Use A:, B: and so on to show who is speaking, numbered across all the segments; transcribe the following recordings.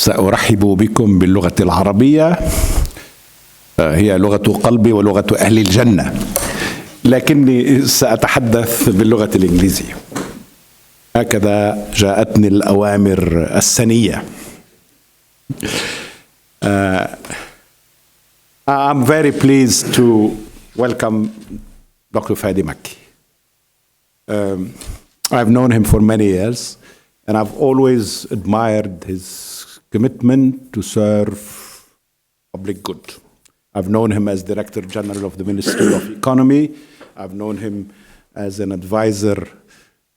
A: سأرحب بكم باللغة العربية، هي لغة قلبي ولغة أهل الجنة، لكني سأتحدث باللغة الإنجليزية. هكذا جاءتني الأوامر السنية. I'm very pleased to welcome Dr. Fadi Makki. I've known him for many years, and I've always admired his commitment to serve public good. I've known him as Director General of the Ministry of Economy. I've known him as an advisor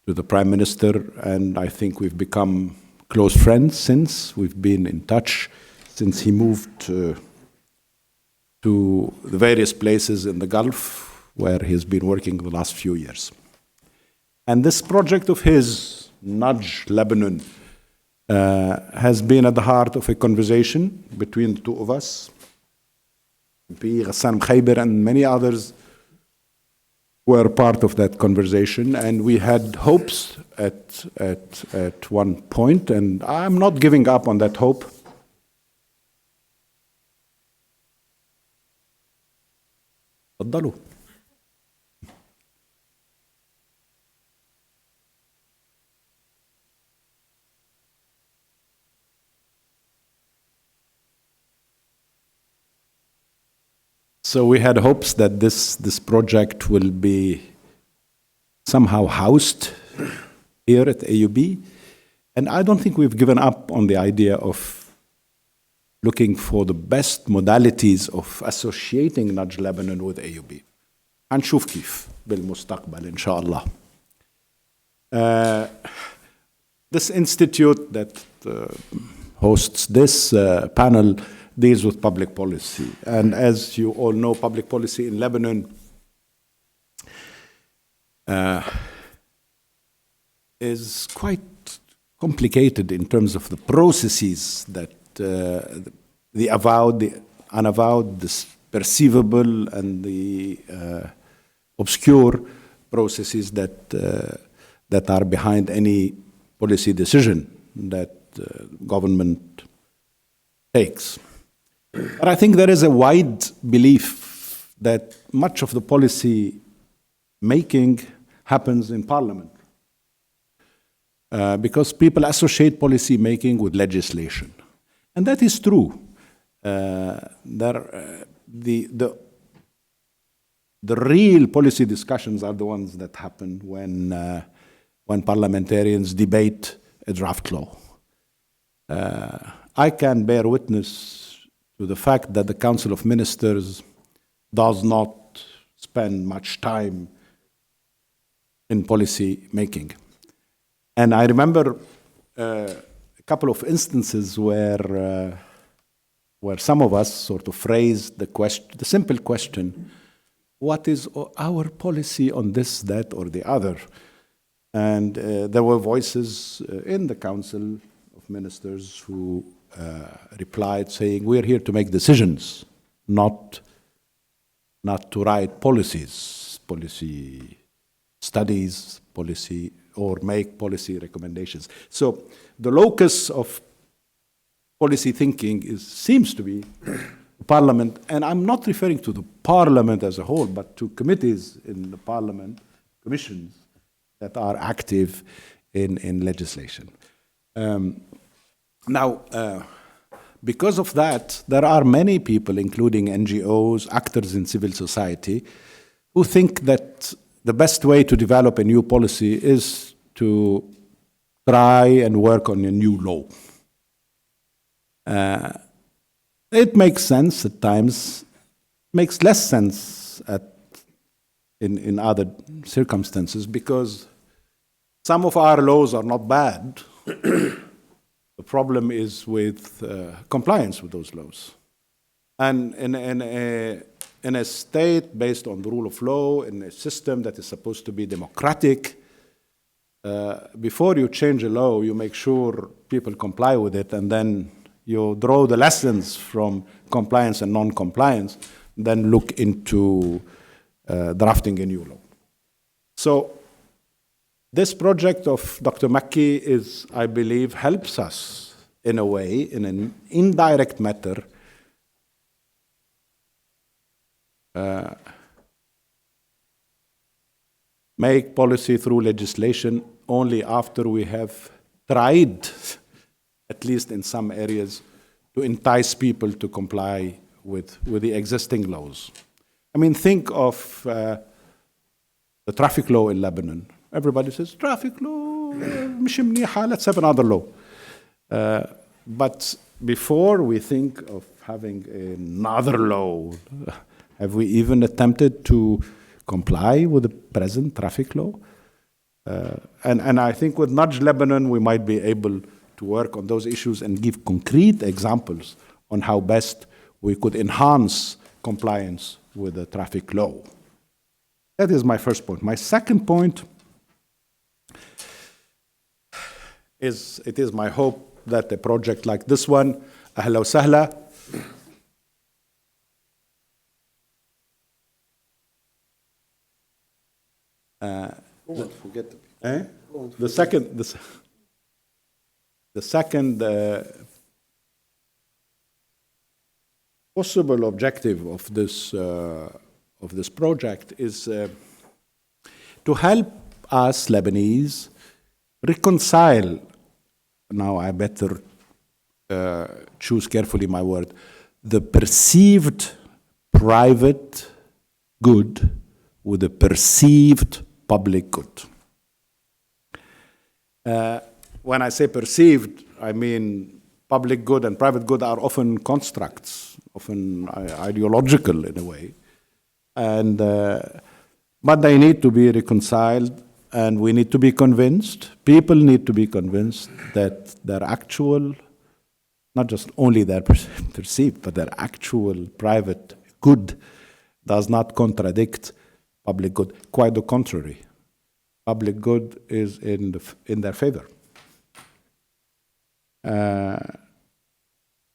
A: to the Prime Minister, and I think we've become close friends since. We've been in touch since he moved to the various places in the Gulf where he's been working the last few years. And this project of his, Nudge Lebanon, has been at the heart of a conversation between the two of us, Ghassan, Moukheiber, and many others were part of that conversation. And we had hopes at one point, and I'm not giving up on that hope. تفضلوا. So we had hopes that this project will be somehow housed here at AUB. And I don't think we've given up on the idea of looking for the best modalities of associating Nudge Lebanon with AUB. هنشوف كيف بالمستقبل إن شاء الله. This institute that hosts this panel deals with public policy. And as you all know, public policy in Lebanon is quite complicated in terms of the processes that the avowed, the unavowed, the perceivable, and the obscure processes that are behind any policy decision that government takes. But I think there is a wide belief that much of the policy making happens in Parliament because people associate policy making with legislation. And that is true. The real policy discussions are the ones that happen when parliamentarians debate a draft law. I can bear witness to the fact that the Council of Ministers does not spend much time in policy making. And I remember a couple of instances where some of us sort of raised the simple question, what is our policy on this, that, or the other? And there were voices in the Council of Ministers who replied saying, we're here to make decisions, not to write policies, policy studies, policy, or make policy recommendations. So the locus of policy thinking seems to be Parliament, and I'm not referring to the Parliament as a whole, but to committees in the Parliament, commissions that are active in legislation. Now, because of that, there are many people, including NGOs, actors in civil society, who think that the best way to develop a new policy is to try and work on a new law. It makes sense at times, makes less sense in other circumstances, because some of our laws are not bad. The problem is with compliance with those laws. And in a state based on the rule of law, in a system that is supposed to be democratic, before you change a law, you make sure people comply with it, and then you draw the lessons from compliance and non-compliance, then look into drafting a new law. So this project of Dr. Makki I believe, helps us in a way, in an indirect matter, make policy through legislation only after we have tried, at least in some areas, to entice people to comply with the existing laws. I mean, think of the traffic law in Lebanon. Everybody says, traffic law, مش منيحة, let's have another law. But before we think of having another law, have we even attempted to comply with the present traffic law? And I think with Nudge Lebanon, we might be able to work on those issues and give concrete examples on how best we could enhance compliance with the traffic law. That is my first point. My second point is, it is my hope that a project like this one, Ahla wa Sahla,
B: Don't forget
A: the second possible objective of this project is to help us Lebanese reconcile. Now I better choose carefully my word. The perceived private good with the perceived public good. When I say perceived, I mean public good and private good are often constructs, often ideological in a way. And, but they need to be reconciled, and we need to be convinced, people need to be convinced that their actual, not just only their perceived, but their actual private good does not contradict public good. Quite the contrary. Public good is in their favor.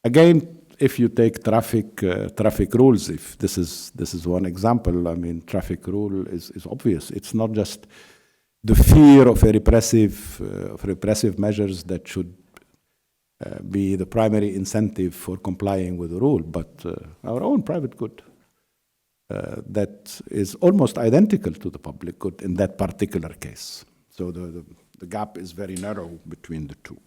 A: Again, if you take traffic rules, if this is one example, I mean, traffic rule is obvious. It's not just the fear of repressive measures that should be the primary incentive for complying with the rule, but our own private good. That is almost identical to the public good in that particular case. So the gap is very narrow between the two.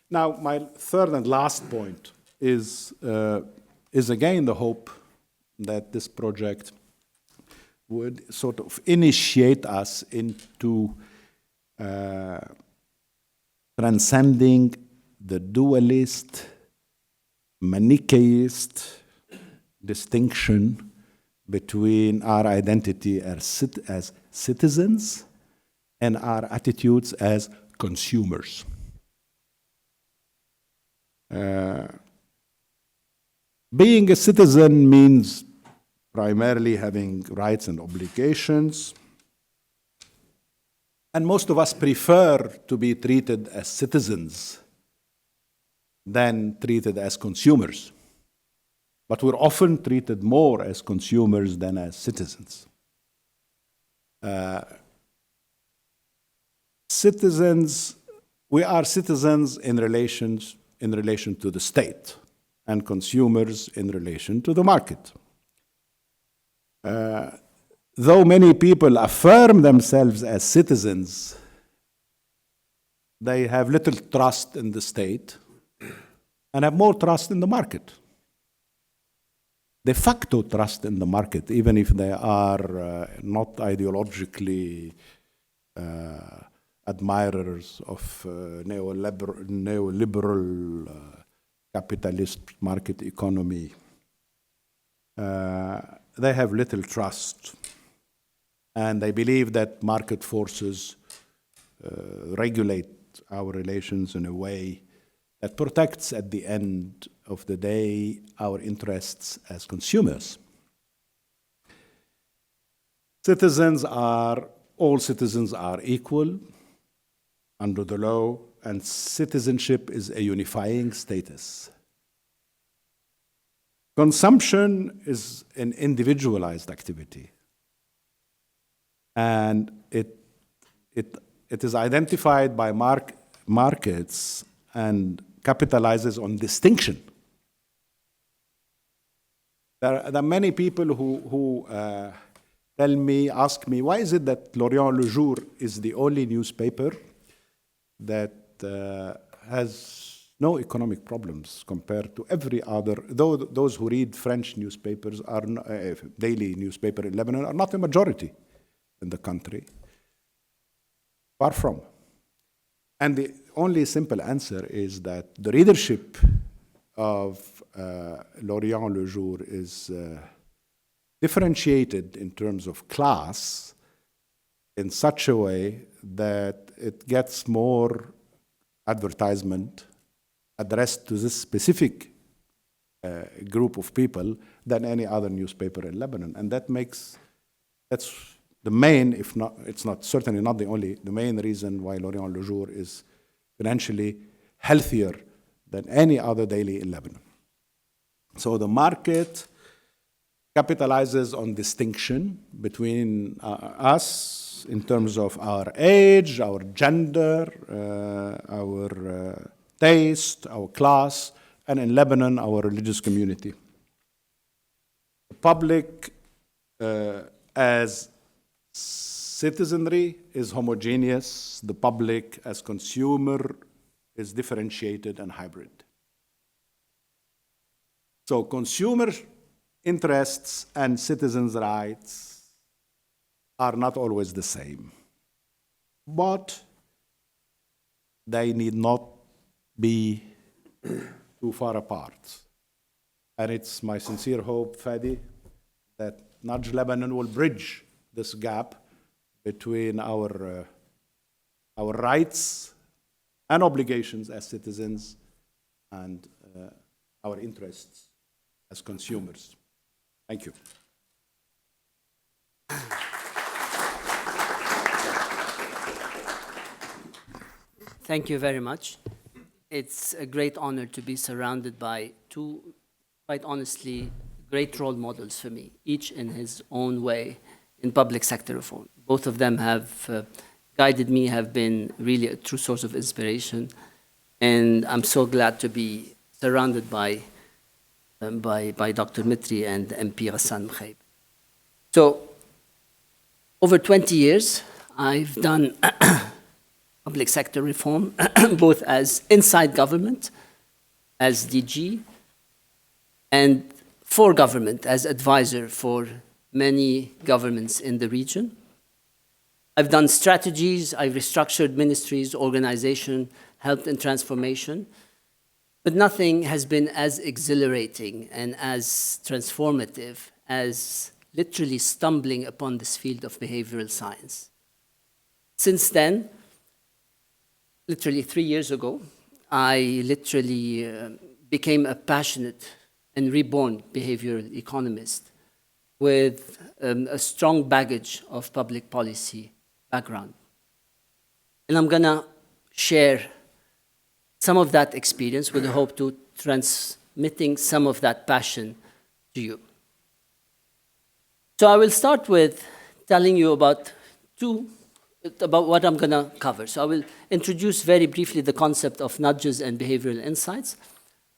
A: Now, my third and last point is again the hope that this project would sort of initiate us into transcending the dualist, Manichaeist distinction between our identity as citizens and our attitudes as consumers. Being a citizen means primarily having rights and obligations, and most of us prefer to be treated as citizens than treated as consumers. But we're often treated more as consumers than as citizens. We are citizens in relation to the state, and consumers in relation to the market. Though many people affirm themselves as citizens, they have little trust in the state and have more trust in the market. De facto trust in the market, even if they are not ideologically admirers of neoliberal capitalist market economy. They have little trust, and they believe that market forces regulate our relations in a way that protects, at the end of the day, our interests as consumers. All citizens are equal under the law, and citizenship is a unifying status. Consumption is an individualized activity, and it is identified by markets and capitalizes on distinction. There are many people who ask me, why is it that L'Orient Le Jour is the only newspaper that has no economic problems compared to every other, though those who read French newspapers are daily newspaper in Lebanon are not a majority in the country. Far from. And the only simple answer is that the readership of L'Orient Le Jour is differentiated in terms of class in such a way that it gets more advertisement addressed to this specific group of people than any other newspaper in Lebanon. And that's the main, if not, it's not certainly not the only, the main reason why L'Orient Le Jour is financially healthier than any other daily in Lebanon. So the market capitalizes on distinction between us in terms of our age, our gender, our taste, our class, and in Lebanon, our religious community. The public as citizenry is homogeneous. The public as consumer is differentiated and hybrid. So consumer interests and citizens' rights are not always the same, but they need not be too far apart. And it's my sincere hope, Fadi, that Nudge Lebanon will bridge this gap between our rights and obligations as citizens and our interests as consumers. Thank you.
C: Thank you very much. It's a great honor to be surrounded by two, quite honestly, great role models for me, each in his own way in public sector reform. Both of them have guided me, have been really a true source of inspiration, and I'm so glad to be surrounded by Dr. Mitri and MP Ghassan Moukheiber. So, over 20 years, I've done public sector reform, both as inside government, as DG, and for government, as advisor for many governments in the region. I've done strategies, I've restructured ministries, organization, helped in transformation, but nothing has been as exhilarating and as transformative as literally stumbling upon this field of behavioral science. Since then, literally 3 years ago, I literally became a passionate and reborn behavioral economist with a strong baggage of public policy background. And I'm gonna share some of that experience with the hope to transmitting some of that passion to you. So I will start with telling you about what I'm gonna cover. So I will introduce very briefly the concept of nudges and behavioral insights.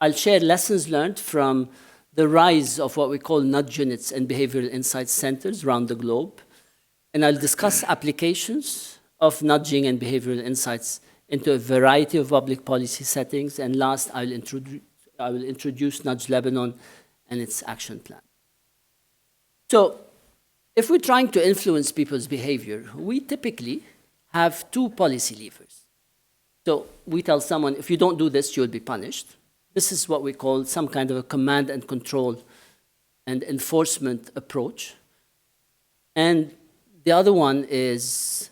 C: I'll share lessons learned from the rise of what we call nudge units and behavioral insights centers around the globe. And I'll discuss applications of nudging and behavioral insights into a variety of public policy settings. And last, I will introduce Nudge Lebanon and its action plan. So, if we're trying to influence people's behavior, we typically have two policy levers. So we tell someone, if you don't do this, you'll be punished. This is what we call some kind of a command and control and enforcement approach. And the other one is,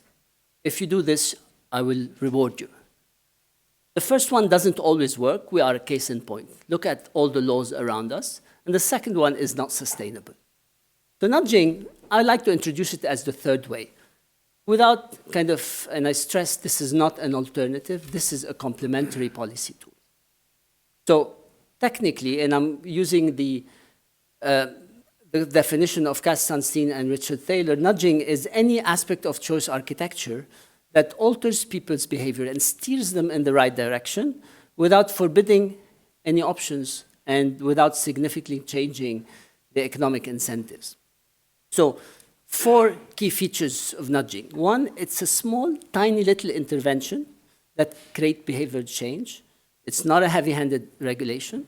C: if you do this, I will reward you. The first one doesn't always work. We are a case in point. Look at all the laws around us. And the second one is not sustainable. So nudging, I like to introduce it as the third way. Without kind of, and I stress this is not an alternative, this is a complementary policy tool. So technically, and I'm using the definition of Cass Sunstein and Richard Thaler, nudging is any aspect of choice architecture that alters people's behavior and steers them in the right direction without forbidding any options and without significantly changing the economic incentives. So 4 key features of nudging. One, it's a small, tiny little intervention that creates behavior change. It's not a heavy-handed regulation.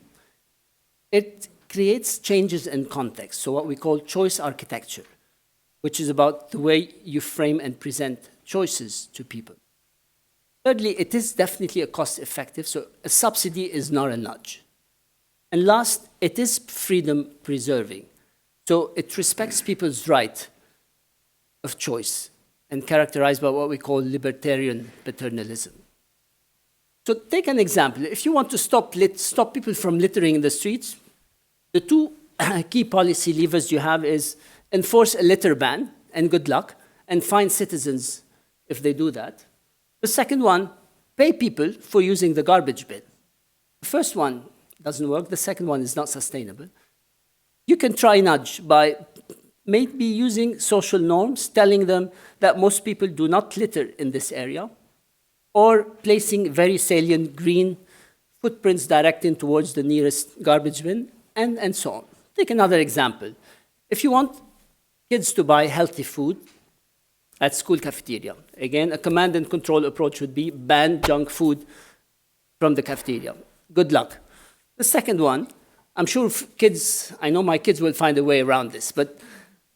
C: It creates changes in context, so what we call choice architecture, which is about the way you frame and present choices to people. Thirdly, it is definitely a cost-effective, so a subsidy is not a nudge. And last, it is freedom-preserving, so it respects people's right of choice and characterized by what we call libertarian paternalism. So take an example. If you want to stop people from littering in the streets, the 2 key policy levers you have is enforce a litter ban, and good luck, and fine citizens if they do that. The second one, pay people for using the garbage bin. The first one doesn't work. The second one is not sustainable. You can try nudge by maybe using social norms, telling them that most people do not litter in this area, or placing very salient green footprints directing towards the nearest garbage bin, and so on. Take another example. If you want kids to buy healthy food at school cafeteria, again, a command and control approach would be ban junk food from the cafeteria. Good luck. The second one, I'm sure I know my kids will find a way around this, but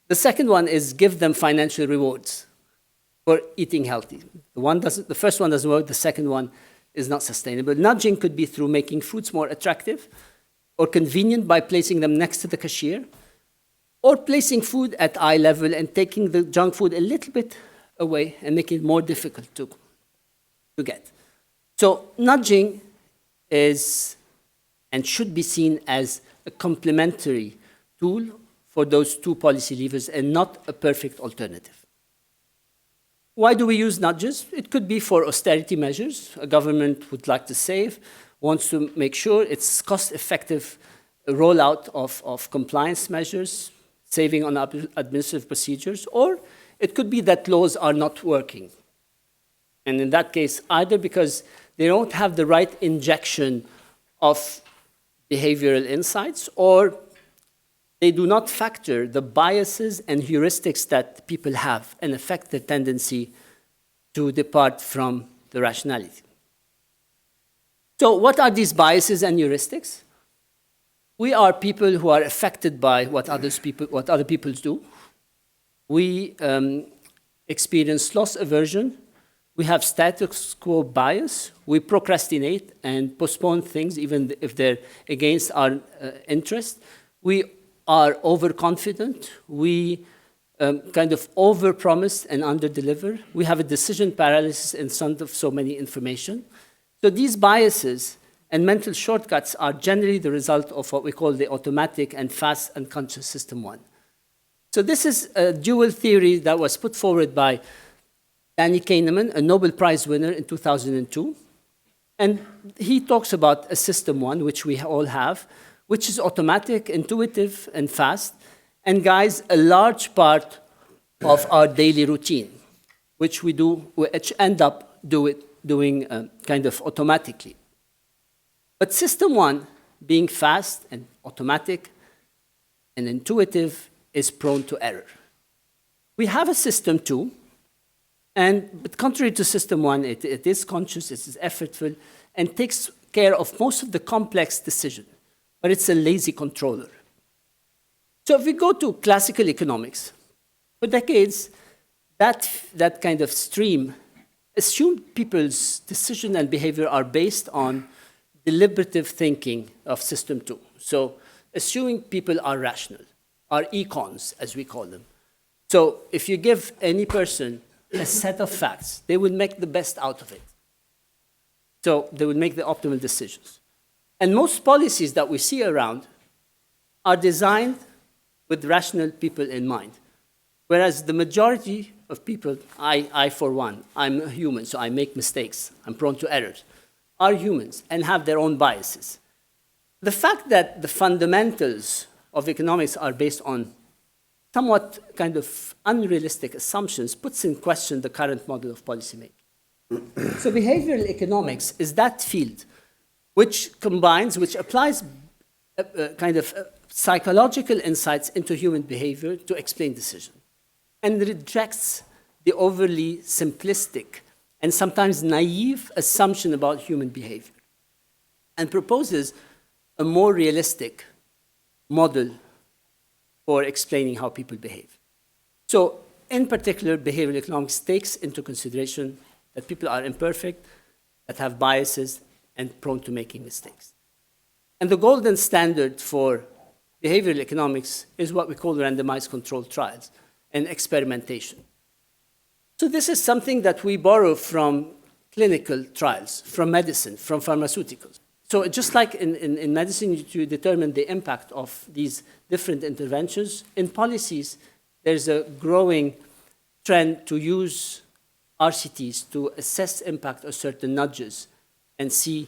C: the second one is give them financial rewards for eating healthy. The first one doesn't work, the second one is not sustainable. Nudging could be through making foods more attractive or convenient by placing them next to the cashier, or placing food at eye level and taking the junk food a little bit away and making it more difficult to get. So nudging is and should be seen as a complementary tool for those 2 policy levers and not a perfect alternative. Why do we use nudges? It could be for austerity measures. A government would like to save, wants to make sure it's cost-effective rollout of compliance measures, saving on administrative procedures, or it could be that laws are not working. And in that case, either because they don't have the right injection of behavioral insights, or they do not factor the biases and heuristics that people have and affect their tendency to depart from the rationality. So what are these biases and heuristics? We are people who are affected by what other people do. We experience loss aversion. We have status quo bias. We procrastinate and postpone things even if they're against our interest. We are overconfident. We kind of overpromise and underdeliver. We have a decision paralysis in front of so many information. So these biases and mental shortcuts are generally the result of what we call the automatic and fast unconscious system 1. So this is a dual theory that was put forward by Danny Kahneman, a Nobel Prize winner in 2002. And he talks about a system 1, which we all have, which is automatic, intuitive, and fast, and guides a large part of our daily routine, which end up doing kind of automatically. But system 1, being fast and automatic and intuitive, is prone to error. We have a system 2, but contrary to system 1, it is conscious, it is effortful, and takes care of most of the complex decisions, but it's a lazy controller. So if we go to classical economics, for decades, that kind of stream assumed people's decision and behavior are based on deliberative thinking of system 2. So assuming people are rational, are econs, as we call them. So if you give any person a set of facts, they will make the best out of it. So they will make the optimal decisions. And most policies that we see around are designed with rational people in mind. Whereas the majority of people, I for one, I'm a human, so I make mistakes, I'm prone to errors, are humans and have their own biases. The fact that the fundamentals of economics are based on somewhat kind of unrealistic assumptions puts in question the current model of policymaking. So behavioral economics is that field which applies kind of psychological insights into human behavior to explain decision, and rejects the overly simplistic and sometimes naive assumption about human behavior, and proposes a more realistic model for explaining how people behave. So, in particular, behavioral economics takes into consideration that people are imperfect, that have biases, and prone to making mistakes. And the golden standard for behavioral economics is what we call randomized controlled trials and experimentation. So this is something that we borrow from clinical trials, from medicine, from pharmaceuticals. So just like in medicine, you determine the impact of these different interventions, in policies, there's a growing trend to use RCTs to assess impact of certain nudges and see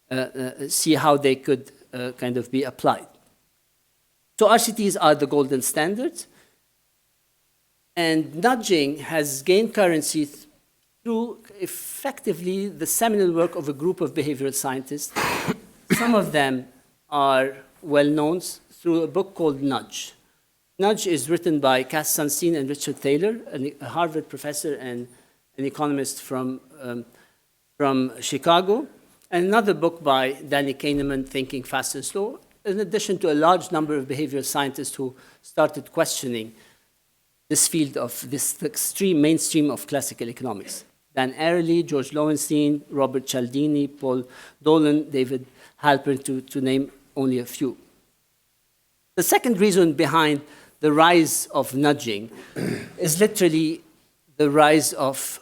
C: how they could kind of be applied. So RCTs are the golden standard, and nudging has gained currency through effectively the seminal work of a group of behavioral scientists. Some of them are well known through a book called Nudge. Nudge is written by Ghassan and Richard Thaler, a Harvard professor and an economist from Chicago, and another book by Danny Kahneman, Thinking Fast and Slow, in addition to a large number of behavioral scientists who started questioning this field of this extreme mainstream of classical economics. Dan Ariely, George Lowenstein, Robert Cialdini, Paul Dolan, David Halpern, to name only a few. The second reason behind the rise of nudging is literally the rise of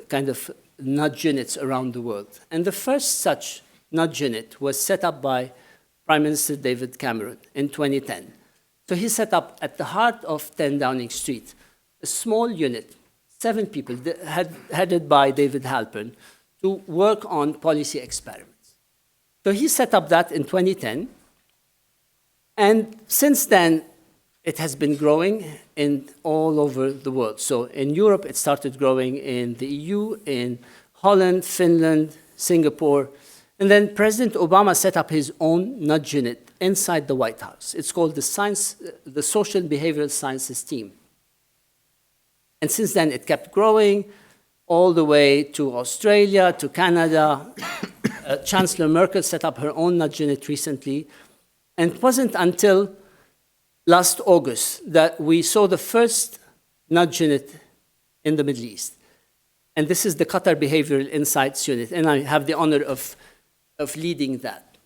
C: kind of nudge units around the world. And the first such nudge unit was set up by Prime Minister David Cameron in 2010. So he set up at the heart of 10 Downing Street a small unit, 7 people, headed by David Halpern, to work on policy experiments. So he set up that in 2010. And since then, it has been growing all over the world. So in Europe, it started growing in the EU, in Holland, Finland, Singapore. And then President Obama set up his own nudge unit inside the White House. It's called the Social and Behavioral Sciences Team. And since then, it kept growing all the way to Australia, to Canada. Chancellor Merkel set up her own nudge unit recently. And it wasn't until last August that we saw the first nudge unit in the Middle East. And this is the Qatar Behavioral Insights Unit, and I have the honor of leading that.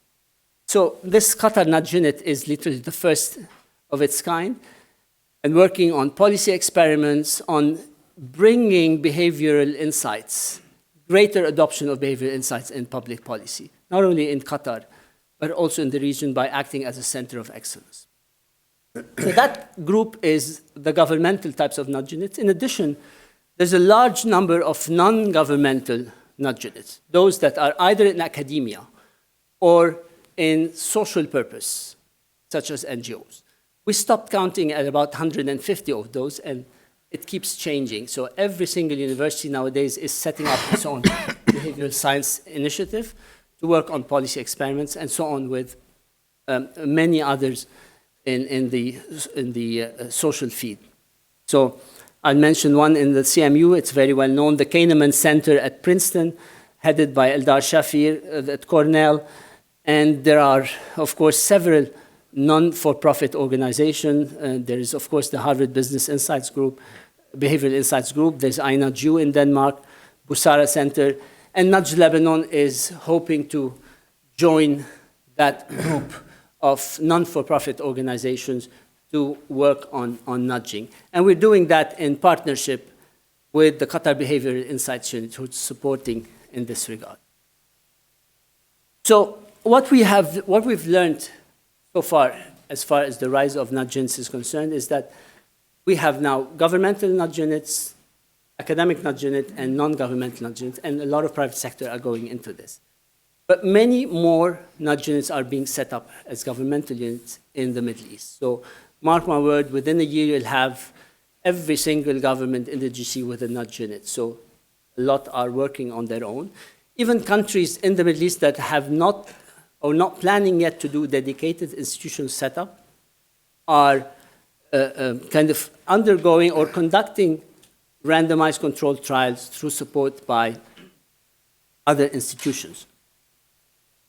C: So this Qatar nudge unit is literally the first of its kind, and working on policy experiments, on bringing behavioral insights, greater adoption of behavioral insights in public policy, not only in Qatar, but also in the region by acting as a center of excellence. So that group is the governmental types of nudge units. In addition, there's a large number of non-governmental nudge units, those that are either in academia or in social purpose, such as NGOs. We stopped counting at about 150 of those, and it keeps changing. So every single university nowadays is setting up its own behavioral science initiative to work on policy experiments, and so on with many others in the social field. So I'll mention one in the CMU. It's very well known, the Kahneman Center at Princeton, headed by Eldar Shafir at Cornell. And there are, of course, several non-for-profit organizations. There is, of course, the Harvard Business Insights Group, Behavioral Insights Group. There's INUDGU in Denmark, Busara Center. And Nudge Lebanon is hoping to join that group of non-for-profit organizations to work on nudging. And we're doing that in partnership with the Qatar Behavioral Insights Unit, who's supporting in this regard. So what we've learned so far as the rise of nudge units is concerned, is that we have now governmental nudge units, academic nudge unit, and non-governmental nudge units, and a lot of private sector are going into this. But many more nudge units are being set up as governmental units in the Middle East. So mark my word, within a year you'll have every single government in the GCC with a nudge unit. So a lot are working on their own. Even countries in the Middle East that have not or not planning yet to do dedicated institutional setup are kind of undergoing or conducting randomized controlled trials through support by other institutions.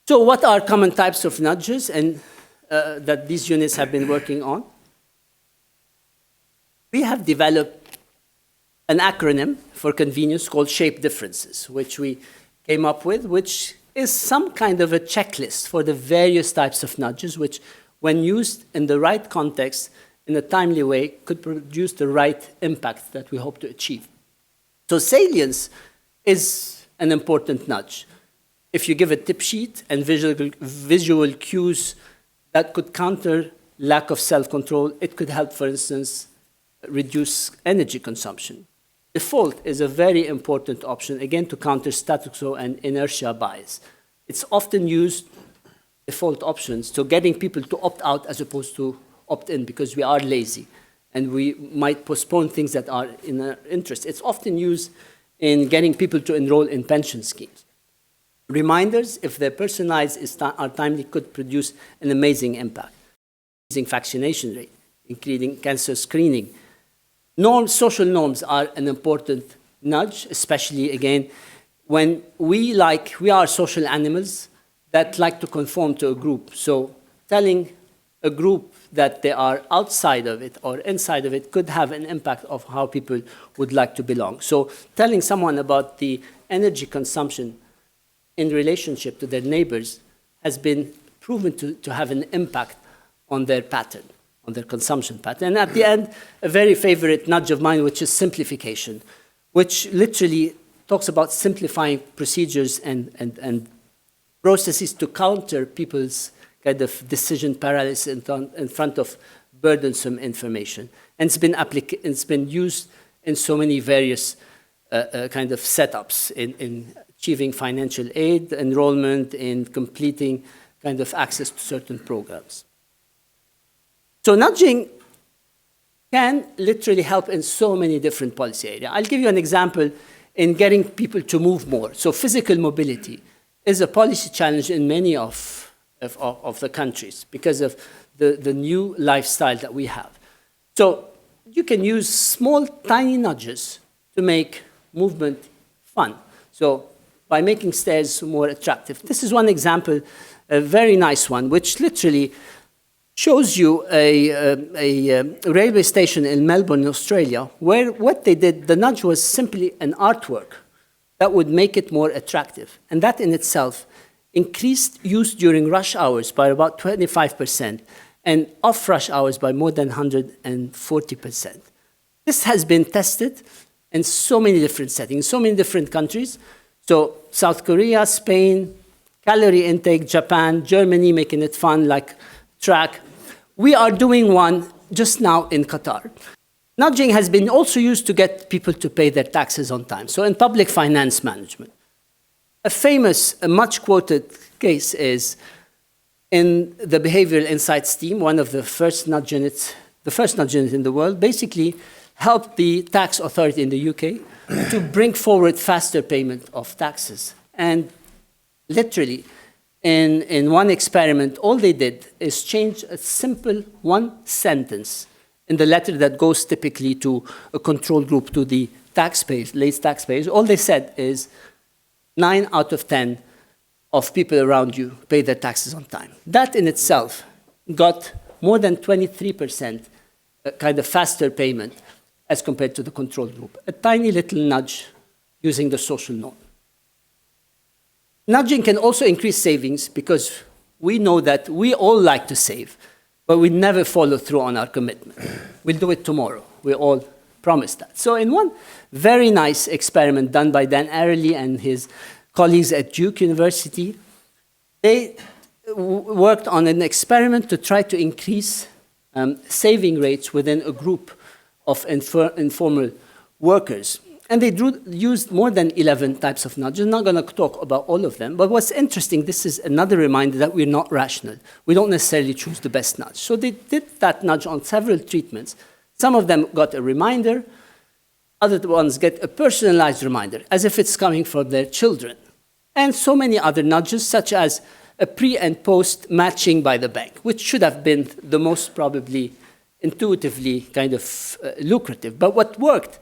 C: So what are common types of nudges and that these units have been working on? We have developed an acronym for convenience called SHAPE differences, which we came up with, which is some kind of a checklist for the various types of nudges, which, when used in the right context, in a timely way, could produce the right impact that we hope to achieve. So salience is an important nudge. If you give a tip sheet and visual cues that could counter lack of self-control, it could help, for instance, reduce energy consumption. Default is a very important option, again, to counter status quo and inertia bias. It's often used, default options, to getting people to opt out as opposed to opt in, because we are lazy and we might postpone things that are in our interest. It's often used in getting people to enroll in pension schemes. Reminders, if they're personalized, are timely, could produce an amazing impact. Increasing vaccination rate, including cancer screening. Norms, social norms are an important nudge, especially, again, when we are social animals that like to conform to a group. So telling a group that they are outside of it or inside of it could have an impact of how people would like to belong. So telling someone about the energy consumption in relationship to their neighbors has been proven to have an impact on their pattern, on their consumption pattern. And at the end, a very favorite nudge of mine, which is simplification, which literally talks about simplifying procedures and processes to counter people's kind of decision paralysis in front of burdensome information. And it's been used in so many various kind of setups in achieving financial aid, enrollment, in completing kind of access to certain programs. So nudging can literally help in so many different policy areas. I'll give you an example in getting people to move more. So physical mobility is a policy challenge in many of the countries because of the new lifestyle that we have. So you can use small, tiny nudges to make movement fun. So by making stairs more attractive. This is one example, a very nice one, which literally shows you a railway station in Melbourne, Australia, where what they did, the nudge was simply an artwork that would make it more attractive. And that in itself increased use during rush hours by about 25% and off rush hours by more than 140%. This has been tested in so many different settings, so many different countries. So South Korea, Spain, calorie intake, Japan, Germany, making it fun like track. We are doing one just now in Qatar. Nudging has been also used to get people to pay their taxes on time. So in public finance management, a famous, a much quoted case is in the Behavioural Insights team, one of the first nudge units, in the world, basically helped the tax authority in the UK to bring forward faster payment of taxes. And literally, in one experiment, all they did is change a simple one sentence in the letter that goes typically to a control group, to the taxpayers, late taxpayers. All they said is 9 out of 10 of people around you pay their taxes on time. That in itself got more than 23% kind of faster payment as compared to the control group. A tiny little nudge using the social norm. Nudging can also increase savings because we know that we all like to save, but we never follow through on our commitment. We'll do it tomorrow. We all promise that. So in one very nice experiment done by Dan Ariely and his colleagues at Duke University, they worked on an experiment to try to increase saving rates within a group of informal workers. And they used more than 11 types of nudges. I'm not going to talk about all of them, but what's interesting, this is another reminder that we're not rational. We don't necessarily choose the best nudge. So they did that nudge on several treatments. Some of them got a reminder, other ones get a personalized reminder, as if it's coming from their children. And so many other nudges, such as a pre and post matching by the bank, which should have been the most probably intuitively kind of lucrative. But what worked,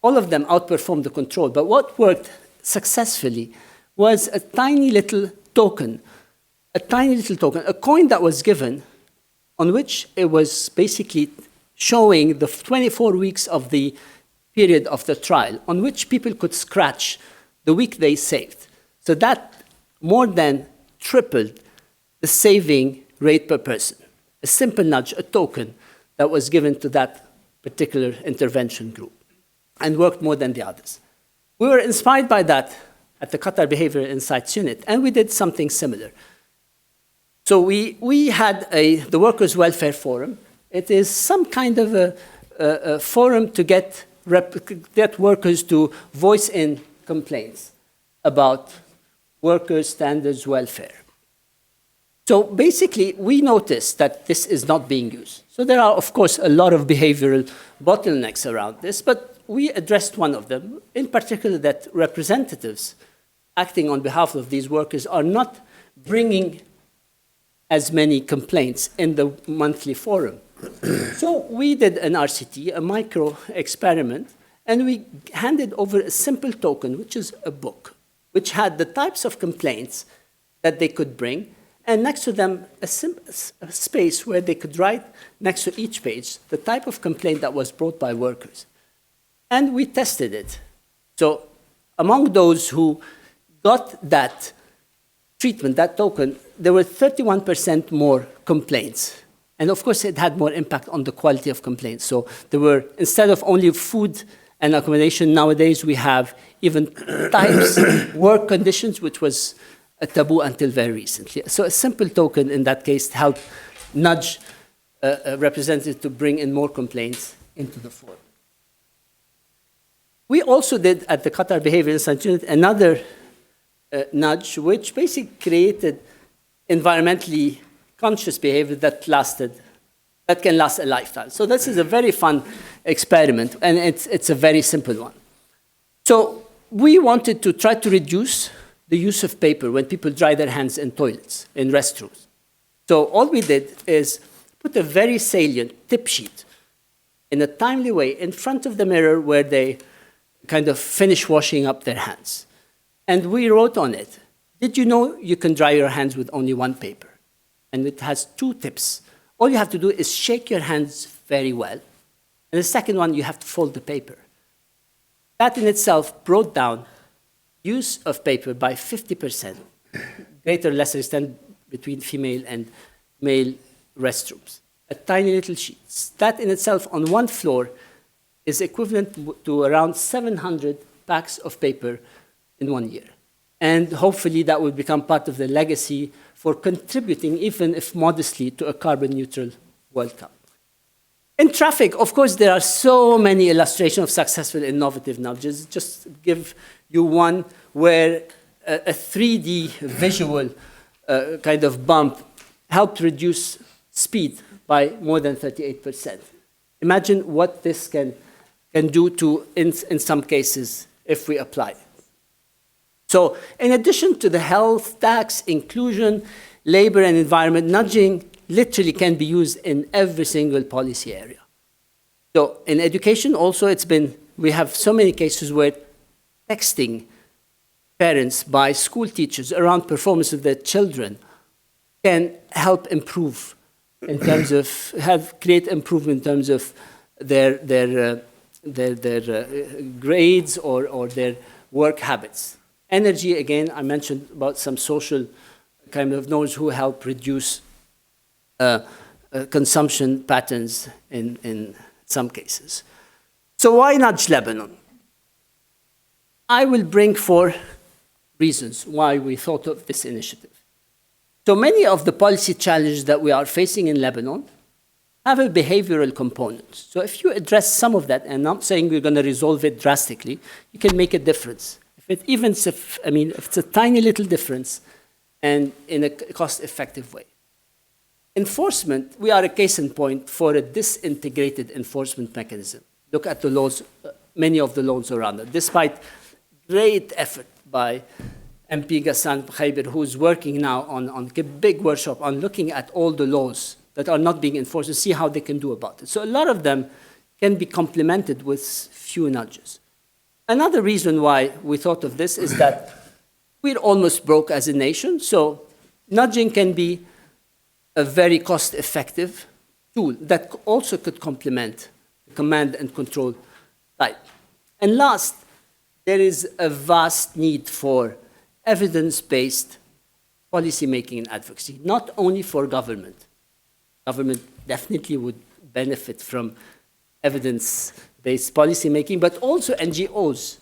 C: all of them outperformed the control, but what worked successfully was a tiny little token, a coin that was given on which it was basically showing the 24 weeks of the period of the trial, on which people could scratch the week they saved. So that more than tripled the saving rate per person. A simple nudge, a token that was given to that particular intervention group and worked more than the others. We were inspired by that at the Qatar Behavioural Insights Unit, and we did something similar. So we had the Workers' Welfare Forum. It is some kind of a forum to get workers to voice in complaints about workers' standards welfare. So basically, we noticed that this is not being used. So there are, of course, a lot of behavioral bottlenecks around this, but we addressed one of them, in particular that representatives acting on behalf of these workers are not bringing as many complaints in the monthly forum. So we did an RCT, a micro experiment, and we handed over a simple token, which is a book, which had the types of complaints that they could bring, and next to them a space where they could write next to each page the type of complaint that was brought by workers. And we tested it. So among those who got that treatment, that token, there were 31% more complaints. And of course, it had more impact on the quality of complaints. So there were, instead of only food and accommodation, nowadays we have even types, work conditions, which was a taboo until very recently. So a simple token in that case helped nudge a representative to bring in more complaints into the forum. We also did at the Qatar Behavioural Insights Unit another nudge, which basically created environmentally conscious behavior that can last a lifetime. So this is a very fun experiment, and it's a very simple one. So we wanted to try to reduce the use of paper when people dry their hands in toilets, in restrooms. So all we did is put a very salient tip sheet in a timely way in front of the mirror where they kind of finish washing up their hands. And we wrote on it, did you know you can dry your hands with only one paper? And it has 2 tips. All you have to do is shake your hands very well. And the second one, you have to fold the paper. That in itself brought down use of paper by 50%, greater or lesser extent between female and male restrooms. A tiny little sheet. That in itself on one floor is equivalent to around 700 packs of paper in 1 year. And hopefully that will become part of the legacy for contributing, even if modestly, to a carbon-neutral World Cup. In traffic, of course, there are so many illustrations of successful innovative nudges. Just give you one where a 3D visual kind of bump helped reduce speed by more than 38%. Imagine what this can do to, in some cases, if we apply it. So in addition to the health, tax, inclusion, labor, and environment, nudging literally can be used in every single policy area. So in education also, we have so many cases where texting parents by school teachers around performance of their children can help improve in terms of, create improvement in terms of their grades or their work habits. Energy, again, I mentioned about some social kind of nodes who help reduce consumption patterns in some cases. So why nudge Lebanon? I will bring 4 reasons why we thought of this initiative. So many of the policy challenges that we are facing in Lebanon have a behavioral component. So if you address some of that, and I'm not saying we're going to resolve it drastically, you can make a difference. If it's a tiny little difference and in a cost-effective way. Enforcement, we are a case in point for a disintegrated enforcement mechanism. Look at the laws, many of the laws around it. Despite great effort by MP Ghassan Moukheiber, who's working now on a big workshop on looking at all the laws that are not being enforced to see how they can do about it. So a lot of them can be complemented with few nudges. Another reason why we thought of this is that we're almost broke as a nation, so nudging can be a very cost-effective tool that also could complement the command and control type. And last, there is a vast need for evidence-based policymaking and advocacy, not only for government. Government definitely would benefit from evidence-based policymaking, but also NGOs,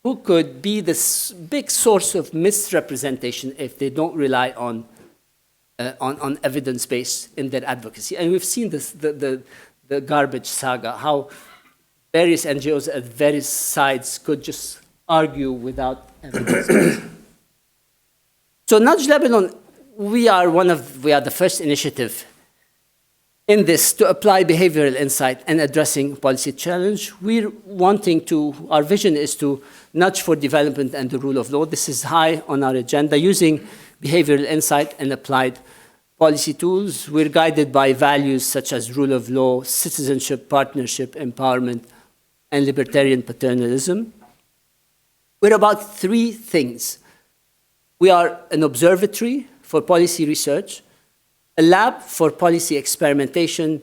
C: who could be this big source of misrepresentation if they don't rely on evidence-based in their advocacy. And we've seen this, the garbage saga, how various NGOs at various sides could just argue without evidence. So Nudge Lebanon, we are the first initiative in this to apply behavioral insight and addressing policy challenge. Our vision is to nudge for development and the rule of law. This is high on our agenda, using behavioral insight and applied policy tools. We're guided by values such as rule of law, citizenship, partnership, empowerment, and libertarian paternalism. We're about three things. We are an observatory for policy research, a lab for policy experimentation,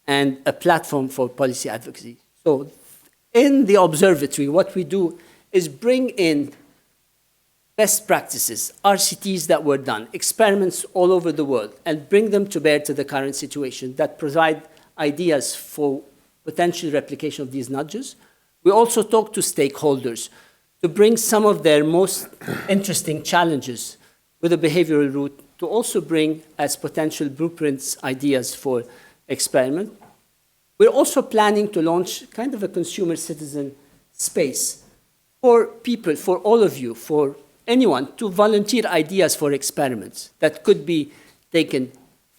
C: and a platform for policy advocacy. So in the observatory, what we do is bring in best practices, RCTs that were done, experiments all over the world, and bring them to bear to the current situation that provide ideas for potential replication of these nudges. We also talk to stakeholders to bring some of their most interesting challenges with a behavioral route, to also bring as potential blueprints ideas for experiment. We're also planning to launch kind of a consumer citizen space for people, for all of you, for anyone to volunteer ideas for experiments that could be taken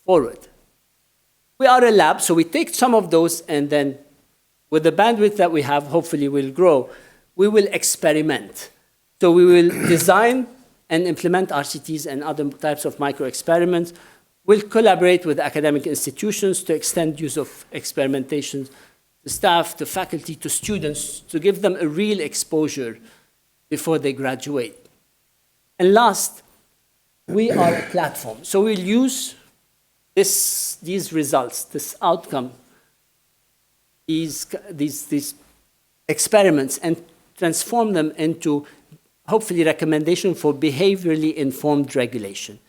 C: forward. We are a lab, so we take some of those, and then with the bandwidth that we have, hopefully will grow, we will experiment. So we will design and implement RCTs and other types of micro-experiments. We'll collaborate with academic institutions to extend use of experimentation to staff, to faculty, to students, to give them a real exposure before they graduate. And last, we are a platform. So we'll use these results, this outcome, these experiments, and transform them into hopefully recommendation for behaviorally informed regulation.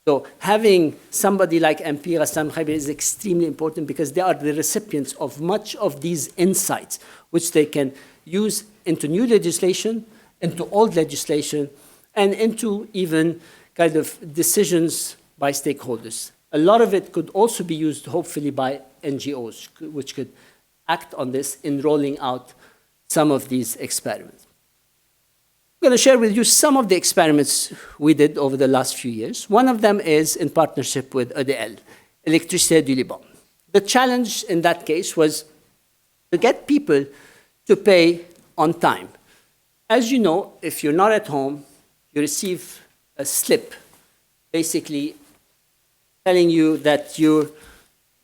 C: So having somebody like MP Ghassan Moukheiber is extremely important, because they are the recipients of much of these insights, which they can use into new legislation, into old legislation, and into even kind of decisions by stakeholders. A lot of it could also be used, hopefully, by NGOs, which could act on this in rolling out some of these experiments. I'm going to share with you some of the experiments we did over the last few years. One of them is in partnership with EDL, Électricité du Liban. The challenge in that case was to get people to pay on time. As you know, if you're not at home, you receive a slip, basically telling you that you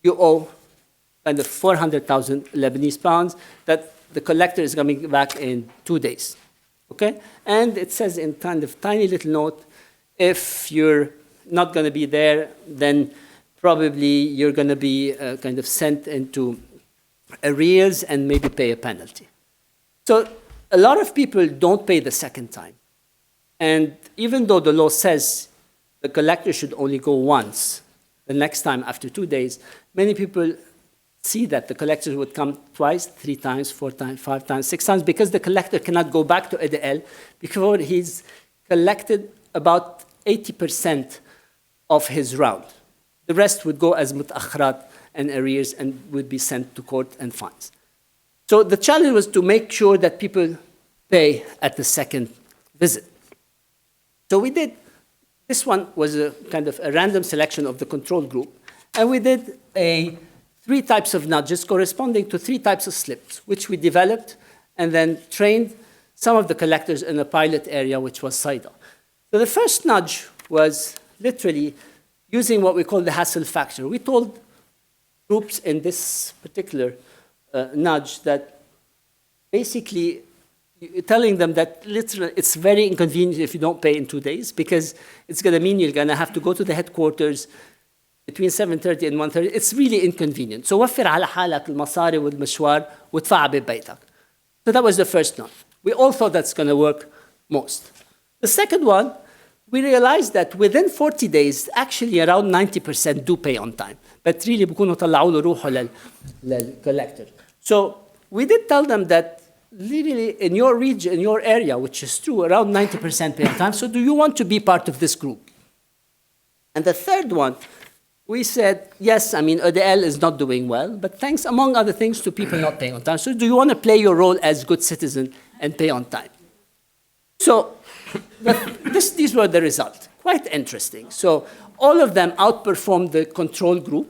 C: owe kind of 400,000 Lebanese pounds, that the collector is coming back in 2 days. Okay? And it says in kind of tiny little note, if you're not going to be there, then probably you're going to be kind of sent into arrears and maybe pay a penalty. So a lot of people don't pay the second time. And even though the law says the collector should only go once, the next time after 2 days, many people see that the collectors would come twice, 3 times, 4 times, 5 times, 6 times, because the collector cannot go back to EDL before he's collected about 80% of his round. The rest would go as mutaakhirat and arrears and would be sent to court and fines. So the challenge was to make sure that people pay at the second visit. So we did, this one was a kind of a random selection of the control group, and we did 3 types of nudges corresponding to 3 types of slips, which we developed and then trained some of the collectors in a pilot area, which was Saida. So the first nudge was literally using what we call the hassle factor. We told groups in this particular nudge that basically telling them that literally it's very inconvenient if you don't pay in 2 days, because it's going to mean you're going to have to go to the headquarters between 7:30 and 1:30. It's really inconvenient. So وفر على حالك المصاري والمشوار وادفع ببيتك. So that was the first nudge. We all thought that's going to work most. The second one, we realized that within 40 days, actually around 90% do pay on time. But really بيكونوا طلعوا له روحه للcollector. So we did tell them that literally in your region, in your area, which is true, around 90% pay on time. So do you want to be part of this group? And the third one, we said, yes, I mean, ODL is not doing well, but thanks, among other things, to people not paying on time. So do you want to play your role as good citizen and pay on time? So these were the results. Quite interesting. So all of them outperformed the control group.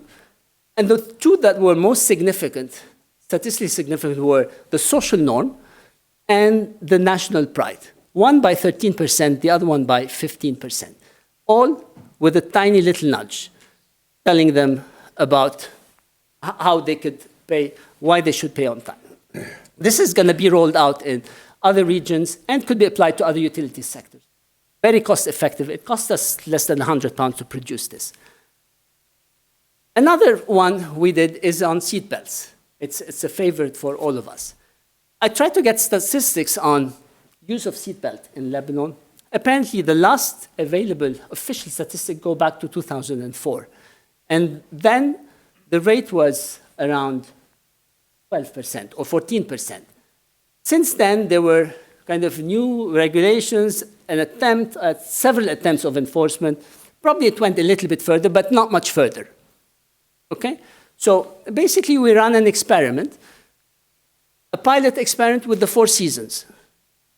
C: And the two that were most significant, statistically significant, were the social norm and the national pride. One by 13%, the other one by 15%. All with a tiny little nudge, telling them about how they could pay, why they should pay on time. This is going to be rolled out in other regions and could be applied to other utility sectors. Very cost effective. It cost us less than £100 to produce this. Another one we did is on seatbelts. It's a favorite for all of us. I tried to get statistics on use of seatbelt in Lebanon. Apparently, the last available official statistic go back to 2004. And then the rate was around 12% or 14%. Since then, there were kind of new regulations, several attempts of enforcement. Probably it went a little bit further, but not much further. Okay? So basically, we ran an experiment, a pilot experiment with the Four Seasons.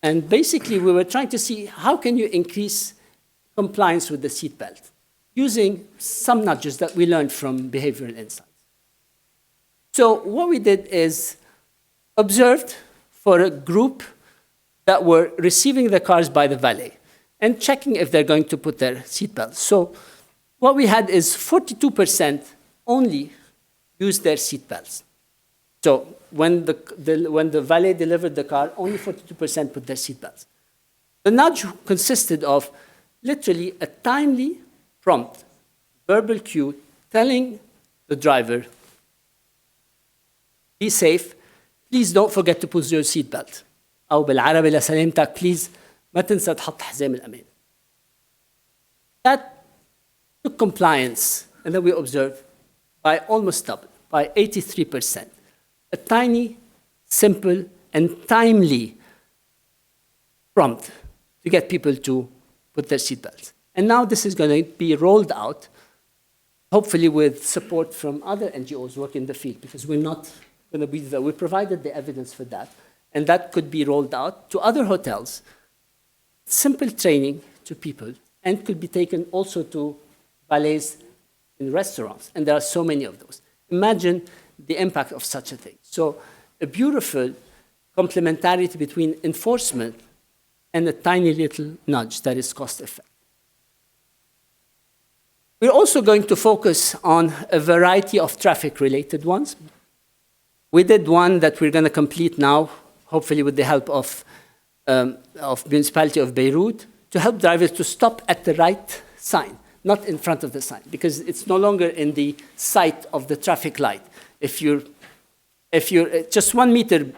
C: And basically, we were trying to see how can you increase compliance with the seatbelt using some nudges that we learned from behavioral insights. So what we did is observed for a group that were receiving the cars by the valet and checking if they're going to put their seatbelts. So what we had is 42% only used their seatbelts. So when the valet delivered the car, only 42% put their seatbelts. The nudge consisted of literally a timely, prompt, verbal cue telling the driver, be safe, please don't forget to put your seatbelt. أو بالعربي لسلامتك, please ما تنسى تحط حزام الأمان. That took compliance, and then we observed, by almost double, by 83%. A tiny, simple, and timely prompt to get people to put their seatbelts. And now this is going to be rolled out, hopefully with support from other NGOs working in the field, because we're not going to be there. We provided the evidence for that, and that could be rolled out to other hotels, simple training to people, and could be taken also to valets in restaurants, and there are so many of those. Imagine the impact of such a thing. So a beautiful complementarity between enforcement and a tiny little nudge that is cost-effective. We're also going to focus on a variety of traffic-related ones. We did one that we're going to complete now, hopefully with the help of municipality of Beirut, to help drivers to stop at the right sign, not in front of the sign, because it's no longer in the sight of the traffic light. If you're just 1 meter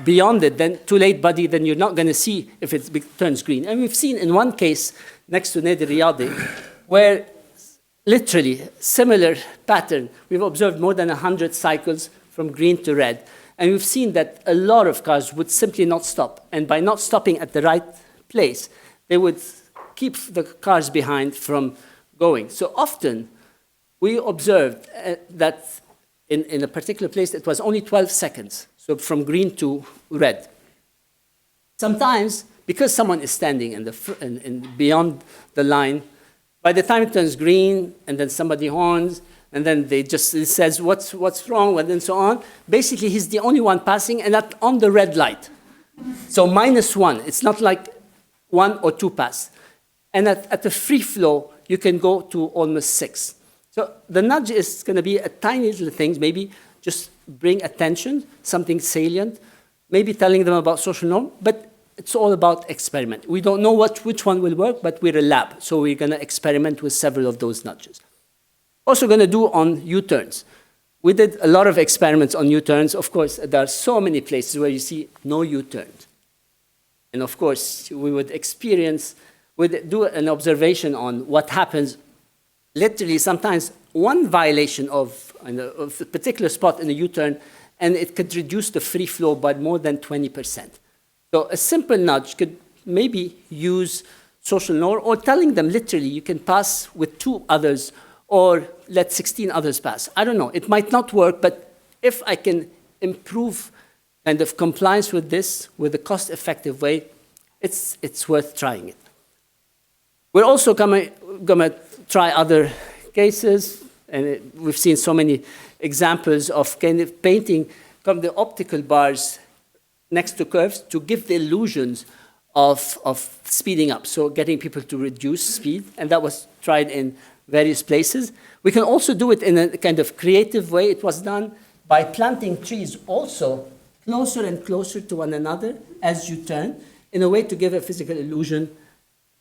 C: beyond it, then too late, buddy, then you're not going to see if it turns green. And we've seen in one case next to Nadi Riyadi, where literally similar pattern, we've observed more than 100 cycles from green to red. And we've seen that a lot of cars would simply not stop. And by not stopping at the right place, they would keep the cars behind from going. So often, we observed that in a particular place, it was only 12 seconds, so from green to red. Sometimes, because someone is standing beyond the line, by the time it turns green, and then somebody horns, and then it says, what's wrong, and then so on, basically he's the only one passing, and that on the red light. So -1, it's not like 1 or 2 pass. And at the free flow, you can go to almost 6. So the nudge is going to be a tiny little things, maybe just bring attention, something salient, maybe telling them about social norm, but it's all about experiment. We don't know which one will work, but we're a lab, so we're going to experiment with several of those nudges. Also going to do on U-turns. We did a lot of experiments on U-turns. Of course, there are so many places where you see no U-turns. And of course, we would do an observation on what happens. Literally, sometimes one violation of a particular spot in a U-turn, and it could reduce the free flow by more than 20%. So a simple nudge could maybe use social norm, or telling them literally you can pass with 2 others, or let 16 others pass. I don't know. It might not work, but if I can improve kind of compliance with this with a cost-effective way, it's worth trying it. We're also going to try other cases, and we've seen so many examples of kind of painting from the optical bars next to curves to give the illusions of speeding up, so getting people to reduce speed, and that was tried in various places. We can also do it in a kind of creative way. It was done by planting trees also closer and closer to one another as you turn, in a way to give a physical illusion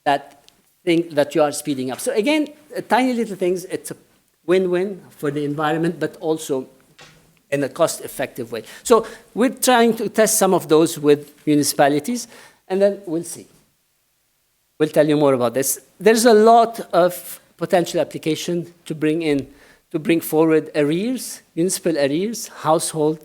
C: that you are speeding up. So again, tiny little things, it's a win-win for the environment, but also in a cost-effective way. So we're trying to test some of those with municipalities, and then we'll see. We'll tell you more about this. There's a lot of potential application to bring forward arrears, municipal arrears, household.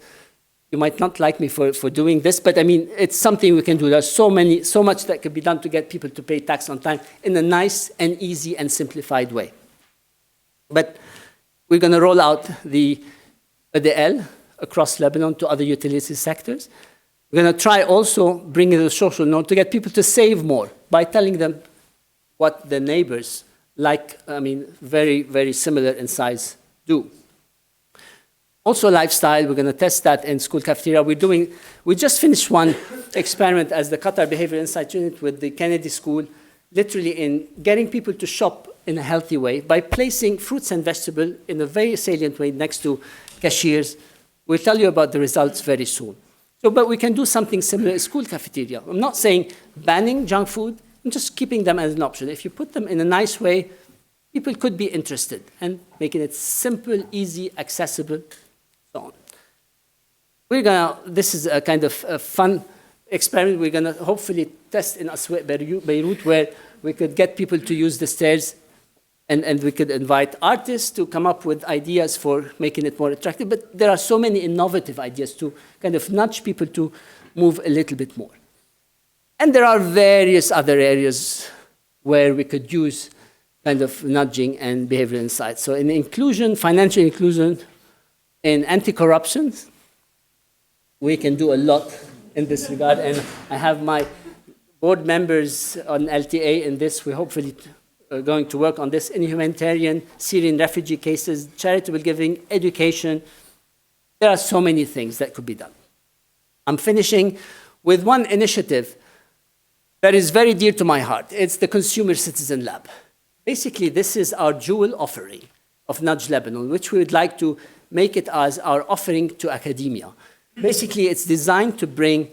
C: You might not like me for doing this, but I mean, it's something we can do. There's so much that could be done to get people to pay tax on time in a nice and easy and simplified way. But we're going to roll out the ADL across Lebanon to other utility sectors. We're going to try also bringing the social norm to get people to save more by telling them what the neighbors like, I mean, very, very similar in size do. Also lifestyle, we're going to test that in school cafeteria. We just finished one experiment as the Qatar Behavioural Insight Unit with the Kennedy School, literally in getting people to shop in a healthy way by placing fruits and vegetables in a very salient way next to cashiers. We'll tell you about the results very soon. So, but we can do something similar in school cafeteria. I'm not saying banning junk food, I'm just keeping them as an option. If you put them in a nice way, people could be interested, and making it simple, easy, accessible, so on. This is a kind of a fun experiment we're going to hopefully test in Aswaq Beirut, where we could get people to use the stairs, and we could invite artists to come up with ideas for making it more attractive. But there are so many innovative ideas to kind of nudge people to move a little bit more. And there are various other areas where we could use kind of nudging and behavioral insights. So in inclusion, financial inclusion, in anti-corruption, we can do a lot in this regard. And I have my board members on LTA in this. We're hopefully going to work on this in humanitarian, Syrian refugee cases, charitable giving, education. There are so many things that could be done. I'm finishing with one initiative that is very dear to my heart. It's the Consumer Citizen Lab. Basically, this is our jewel offering of Nudge Lebanon, which we would like to make it as our offering to academia. Basically, it's designed to bring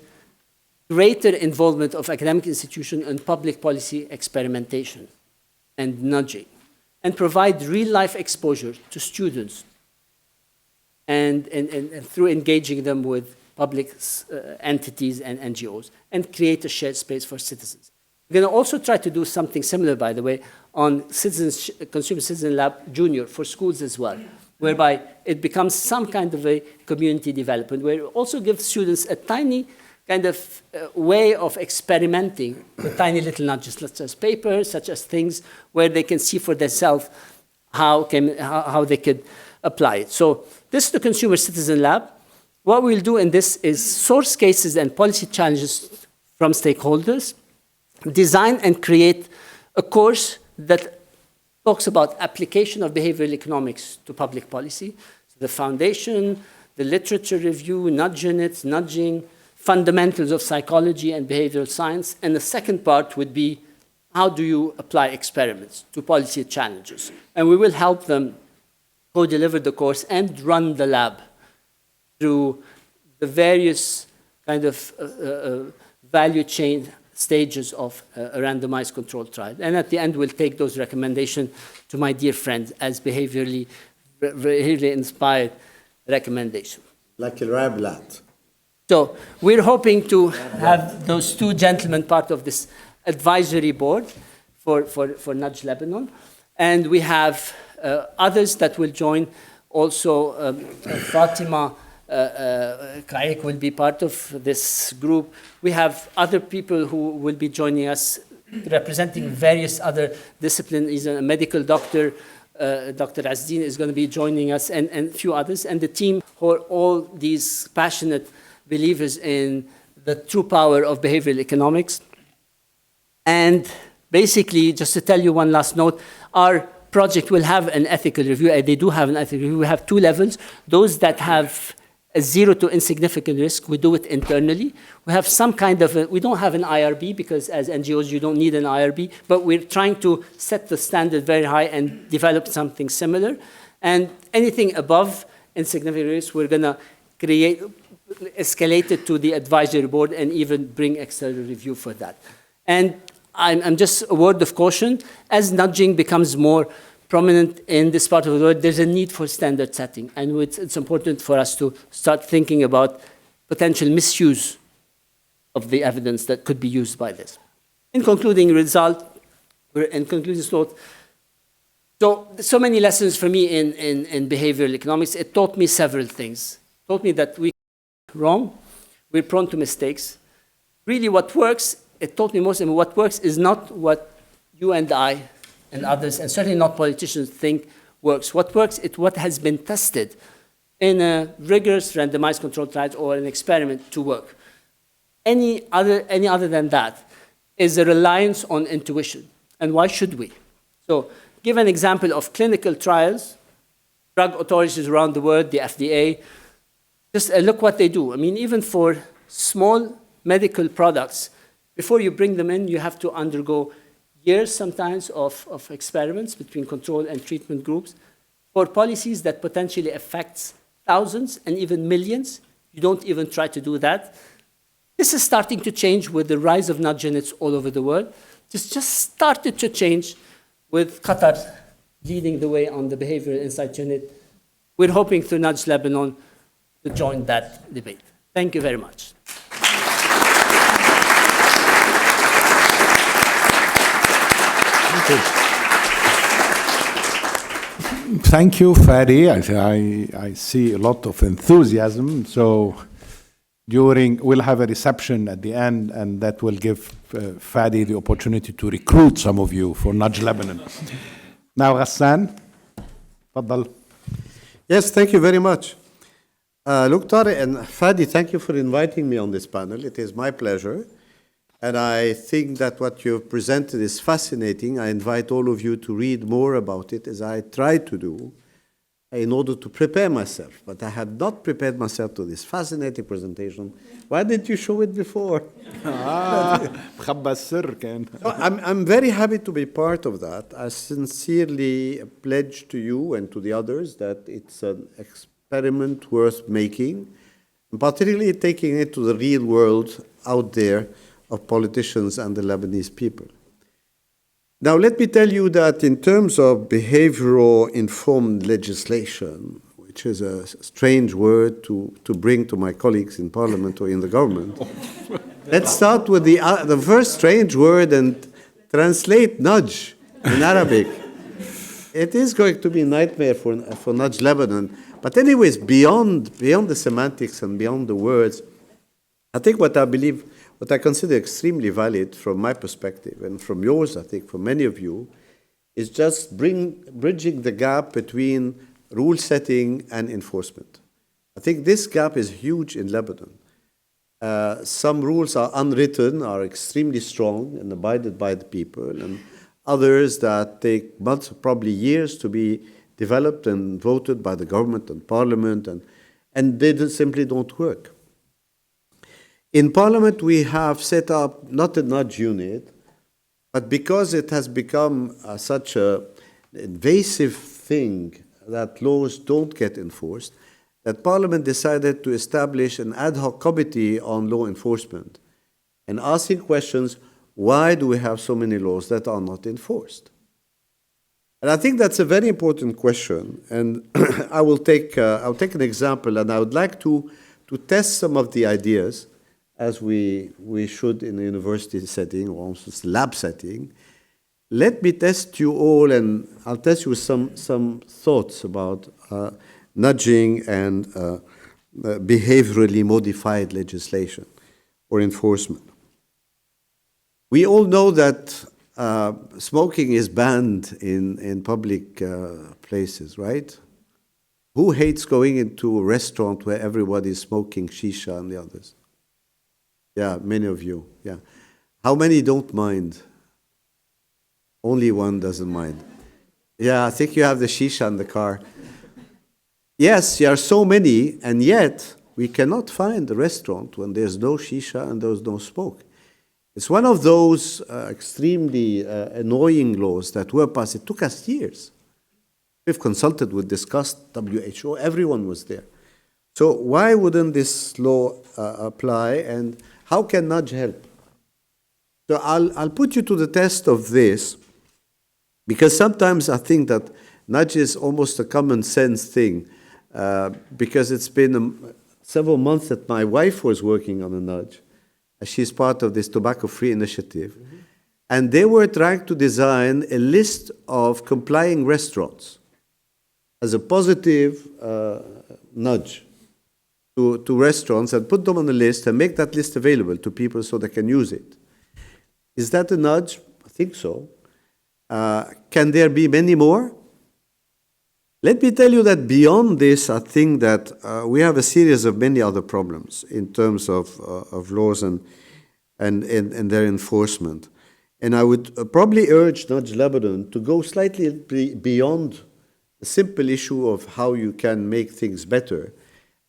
C: greater involvement of academic institutions in public policy experimentation and nudging, and provide real-life exposure to students and through engaging them with public entities and NGOs, and create a shared space for citizens. We're going to also try to do something similar, by the way, on Consumer Citizen Lab Junior for schools as well, whereby it becomes some kind of a community development, where it also gives students a tiny kind of way of experimenting with tiny little nudges, such as papers, such as things where they can see for themselves how they could apply it. So this is the Consumer Citizen Lab. What we'll do in this is source cases and policy challenges from stakeholders, design and create a course that talks about application of behavioral economics to public policy. So the foundation, the literature review, nudge units, nudging, fundamentals of psychology and behavioral science. And the second part would be how do you apply experiments to policy challenges? And we will help them co-deliver the course and run the lab through the various kind of value chain stages of a randomized controlled trial. And at the end, we'll take those recommendations to my dear friends as behaviorally inspired recommendations.
B: Like a rablat.
C: So we're hoping to have those two gentlemen part of this advisory board for Nudge Lebanon. And we have others that will join also. Fatima Kaik will be part of this group. We have other people who will be joining us representing various other disciplines. He's a medical doctor. Dr. Azdin is going to be joining us, and a few others. And the team who are all these passionate believers in the true power of behavioral economics. And basically, just to tell you one last note, our project will have an ethical review. They do have an ethical review. We have two levels. Those that have a zero to insignificant risk, we do it internally. We have some kind of, we don't have an IRB because as NGOs you don't need an IRB, but we're trying to set the standard very high and develop something similar. And anything above insignificant risk, we're going to escalate it to the advisory board and even bring external review for that. And I'm just a word of caution, as nudging becomes more prominent in this part of the world, there's a need for standard setting. And it's important for us to start thinking about potential misuse of the evidence that could be used by this. In concluding thought, so many lessons for me in behavioral economics. It taught me several things. It taught me that we're wrong, we're prone to mistakes. Really what works, it taught me most of what works is not what you and I and others, and certainly not politicians, think works. What works is what has been tested in a rigorous randomized controlled trial or an experiment to work. Any other than that is a reliance on intuition. And why should we? So give an example of clinical trials, drug authorities around the world, the FDA, just look what they do. I mean, even for small medical products, before you bring them in, you have to undergo years sometimes of experiments between control and treatment groups. For policies that potentially affects thousands and even millions, you don't even try to do that. This is starting to change with the rise of nudge units all over the world. This just started to change with Qatar leading the way on the behavioral insight unit. We're hoping through Nudge Lebanon to join that debate. Thank you very much.
A: Thank you, Fadi. I see a lot of enthusiasm. So we'll have a reception at the end, and that will give Fadi the opportunity to recruit some of you for Nudge Lebanon. Now, Ghassan, Faddal.
B: Yes, thank you very much. Look, Tarek and Fadi, thank you for inviting me on this panel. It is my pleasure. And I think that what you've presented is fascinating. I invite all of you to read more about it, as I tried to do, in order to prepare myself. But I had not prepared myself to this fascinating presentation. Why didn't you show it before? I'm very happy to be part of that. I sincerely pledge to you and to the others that it's an experiment worth making, particularly taking it to the real world out there of politicians and the Lebanese people. Now, let me tell you that in terms of behavioral informed legislation, which is a strange word to bring to my colleagues in parliament or in the government, let's start with the first strange word and translate nudge in Arabic. It is going to be a nightmare for Nudge Lebanon. But anyways, beyond the semantics and beyond the words, I think what I consider extremely valid from my perspective and from yours, I think, for many of you, is just bridging the gap between rule setting and enforcement. I think this gap is huge in Lebanon. Some rules are unwritten, are extremely strong and abided by the people, and others that take months, probably years, to be developed and voted by the government and parliament, and they simply don't work. In Parliament, we have set up not a nudge unit, But because it has become such a invasive thing that laws don't get enforced, that Parliament decided to establish an ad hoc committee on law enforcement and asking questions, why do we have so many laws that are not enforced? And I think that's a very important question. And I'll take an example, and I would like to test some of the ideas as we should in a university setting or also lab setting. Let me test you all, and I'll test you with some thoughts about nudging and behaviorally modified legislation or enforcement. We all know that smoking is banned in public places, right? Who hates going into a restaurant where everybody is smoking shisha and the others? Yeah, many of you, yeah. How many don't mind? Only one doesn't mind. Yeah, I think you have the shisha in the car. Yes, there are so many, and yet we cannot find a restaurant when there's no shisha and there's no smoke. It's one of those extremely annoying laws that were passed. It took us years. We've consulted, we discussed WHO, everyone was there. So why wouldn't this law apply, and how can nudge help? So I'll put you to the test of this, because sometimes I think that nudge is almost a common sense thing, because it's been several months that my wife was working on a nudge. She's part of this tobacco-free initiative. Mm-hmm. And they were trying to design a list of complying restaurants as a positive nudge to restaurants, and put them on the list and make that list available to people so they can use it. Is that a nudge? I think so. Can there be many more? Let me tell you that beyond this, I think that we have a series of many other problems in terms of laws and their enforcement. And I would probably urge Nudge Lebanon to go slightly beyond the simple issue of how you can make things better.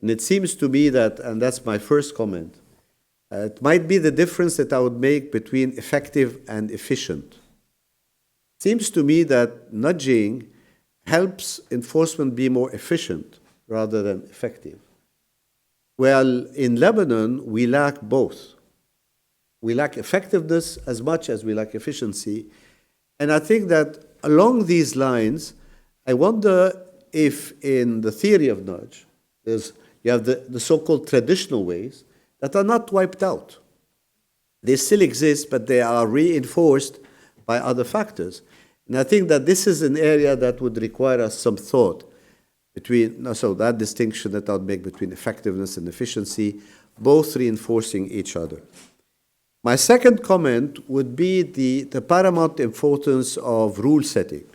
B: And it seems to me that, and that's my first comment, it might be the difference that I would make between effective and efficient. It seems to me that nudging helps enforcement be more efficient rather than effective. Well, in Lebanon, we lack both. We lack effectiveness as much as we lack efficiency. And I think that along these lines, I wonder if in the theory of nudge, you have the so-called traditional ways that are not wiped out. They still exist, but they are reinforced by other factors. And I think that this is an area that would require us some thought so that distinction that I would make between effectiveness and efficiency, both reinforcing each other. My second comment would be the paramount importance of rule setting.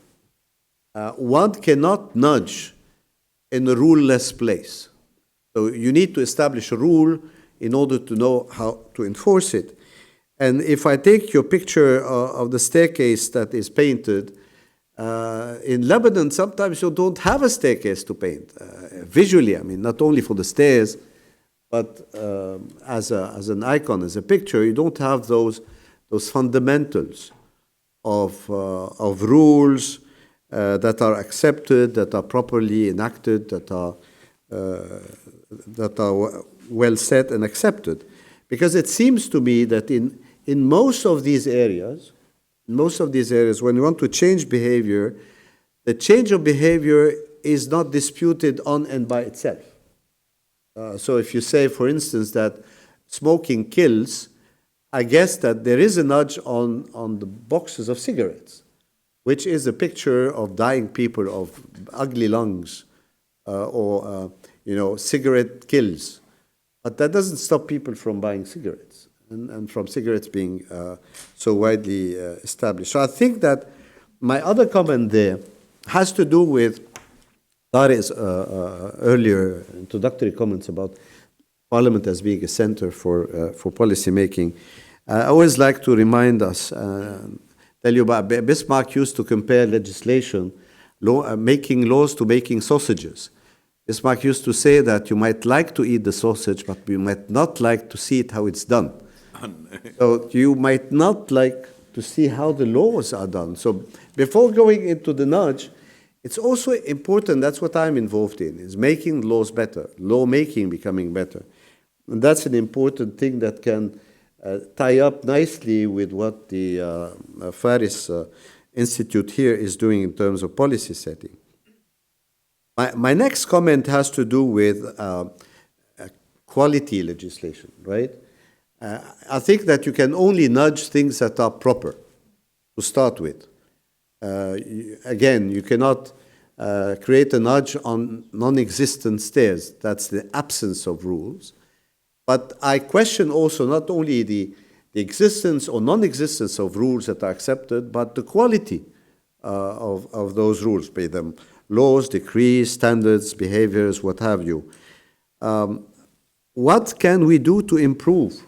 B: One cannot nudge in a ruleless place. So you need to establish a rule in order to know how to enforce it. And if I take your picture of the staircase that is painted, in Lebanon, sometimes you don't have a staircase to paint. Visually, I mean, not only for the stairs, but as an icon, as a picture, you don't have those fundamentals of rules that are accepted, that are properly enacted, that are well set and accepted. Because it seems to me that in most of these areas, when you want to change behavior, the change of behavior is not disputed on and by itself. So if you say, for instance, that smoking kills, I guess that there is a nudge on the boxes of cigarettes, which is a picture of dying people of ugly lungs or cigarette kills. But that doesn't stop people from buying cigarettes and from cigarettes being so widely established. So I think that my other comment there has to do with Tarek's earlier introductory comments about Parliament as being a center for policy making. I always like to remind us, tell you about Bismarck used to compare legislation, making laws to making sausages. Bismarck used to say that you might like to eat the sausage, but you might not like to see it how it's done. So you might not like to see how the laws are done. So before going into the nudge, it's also important, that's what I'm involved in, is making laws better, lawmaking becoming better. And that's an important thing that can tie up nicely with what the Fares Institute here is doing in terms of policy setting. My next comment has to do with quality legislation, right? I think that you can only nudge things that are proper to start with. Again, you cannot create a nudge on non-existent stairs. That's the absence of rules. But I question also not only the existence or non-existence of rules that are accepted, but the quality of those rules, be them laws, decrees, standards, behaviors, what have you. What can we do to improve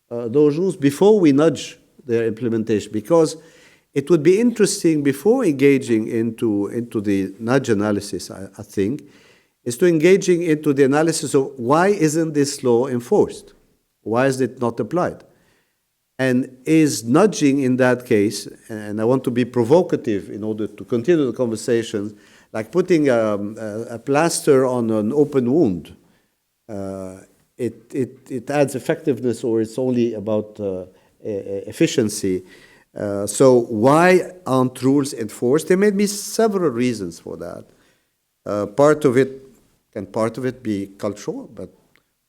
B: those rules before we nudge their implementation? Because it would be interesting, before engaging into the nudge analysis, I think, is to engaging into the analysis of why isn't this law enforced? Why is it not applied? And is nudging in that case, and I want to be provocative in order to continue the conversation, like putting a plaster on an open wound. It adds effectiveness, or it's only about efficiency. So why aren't rules enforced? There may be several reasons for that. Part of it be cultural, but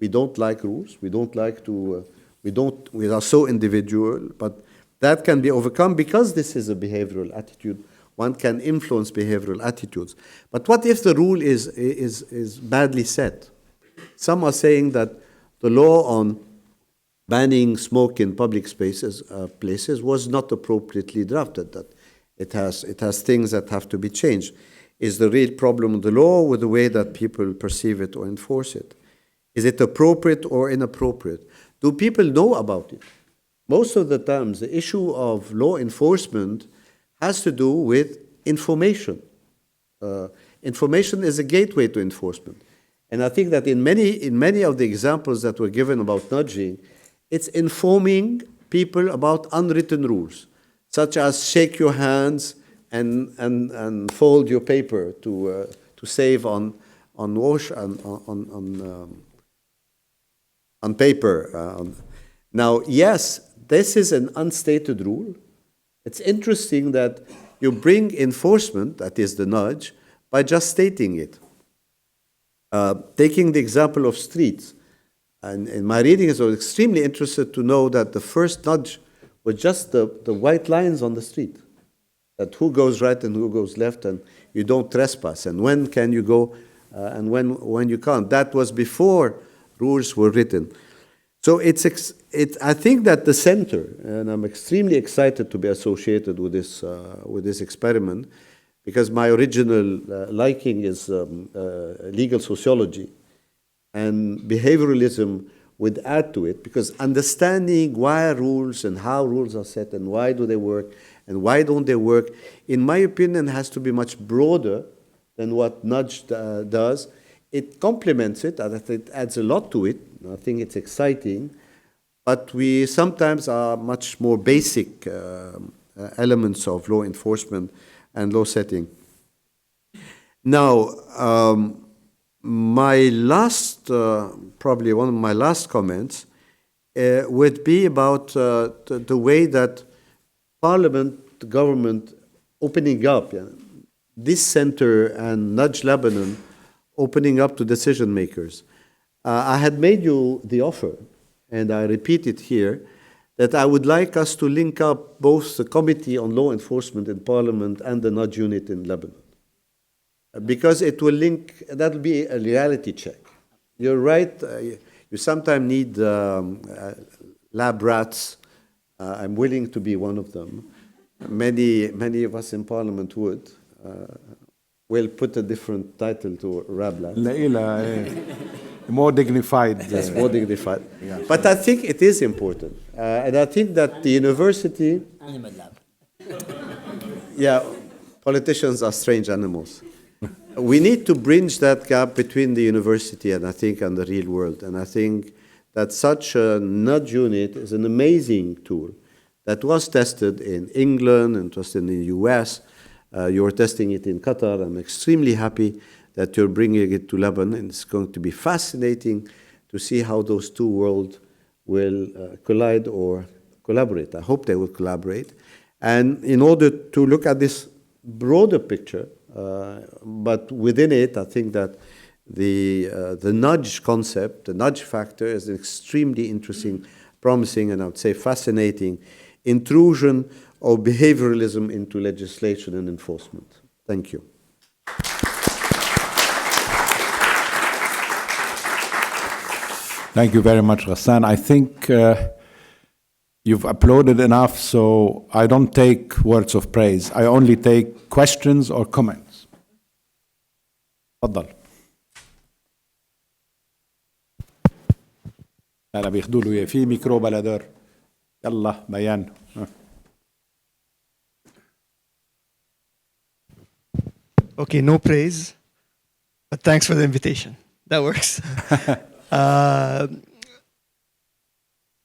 B: we don't like rules. We don't like to, we are so individual, but that can be overcome because this is a behavioral attitude. One can influence behavioral attitudes. But what if the rule is badly set? Some are saying that the law on banning smoke in public spaces, places, was not appropriately drafted, that it has things that have to be changed. Is the real problem the law or the way that people perceive it or enforce it? Is it appropriate or inappropriate? Do people know about it? Most of the times, the issue of law enforcement has to do with information. Information is a gateway to enforcement. And I think that in many of the examples that were given about nudging, it's informing people about unwritten rules, such as shake your hands and fold your paper to save on wash on paper. Now, yes, this is an unstated rule. It's interesting that you bring enforcement, that is the nudge, by just stating it. Taking the example of streets, and in my readings, I was extremely interested to know that the first nudge was just the white lines on the street, that who goes right and who goes left, and you don't trespass, and when can you go, and when you can't. That was before rules were written. So I think that the center, and I'm extremely excited to be associated with this experiment, because my original liking is legal sociology, and behavioralism would add to it, because understanding why rules and how rules are set and why do they work and why don't they work, in my opinion, has to be much broader than what nudge does. It complements it, and it adds a lot to it. I think it's exciting, but we sometimes are much more basic elements of law enforcement and law setting. Now, my last, probably one of my last comments would be about the way that Parliament, the government, opening up, this center and Nudge Lebanon, opening up to decision makers. I had made you the offer, and I repeat it here, that I would like us to link up both the Committee on Law Enforcement in Parliament and the Nudge Unit in Lebanon. Because it will link, that will be a reality check. You're right, you sometimes need lab rats. I'm willing to be one of them. Many of us in Parliament would. We'll put a different title to Rabla.
A: More dignified.
B: Yes, more dignified. Yeah. But I think it is important. And I think that the university... Animal lab. Yeah, politicians are strange animals. We need to bridge that gap between the university and the real world. And I think that such a nudge unit is an amazing tool that was tested in England and tested in the US. You're testing it in Qatar. I'm extremely happy that you're bringing it to Lebanon. It's going to be fascinating to see how those two worlds will collide or collaborate. I hope they will collaborate. And in order to look at this broader picture, but within it, I think that the nudge concept, the nudge factor, is an extremely interesting, promising, and I would say fascinating intrusion of behavioralism into legislation and enforcement. Thank you.
A: Thank you very much, Ghassan. I think you've uploaded enough, so I don't take words of praise. I only take questions or comments. تفضل. لا بياخدوا له في ميكرو بلدر. يلا بيان.
D: Okay, no praise, but thanks for the invitation. That works.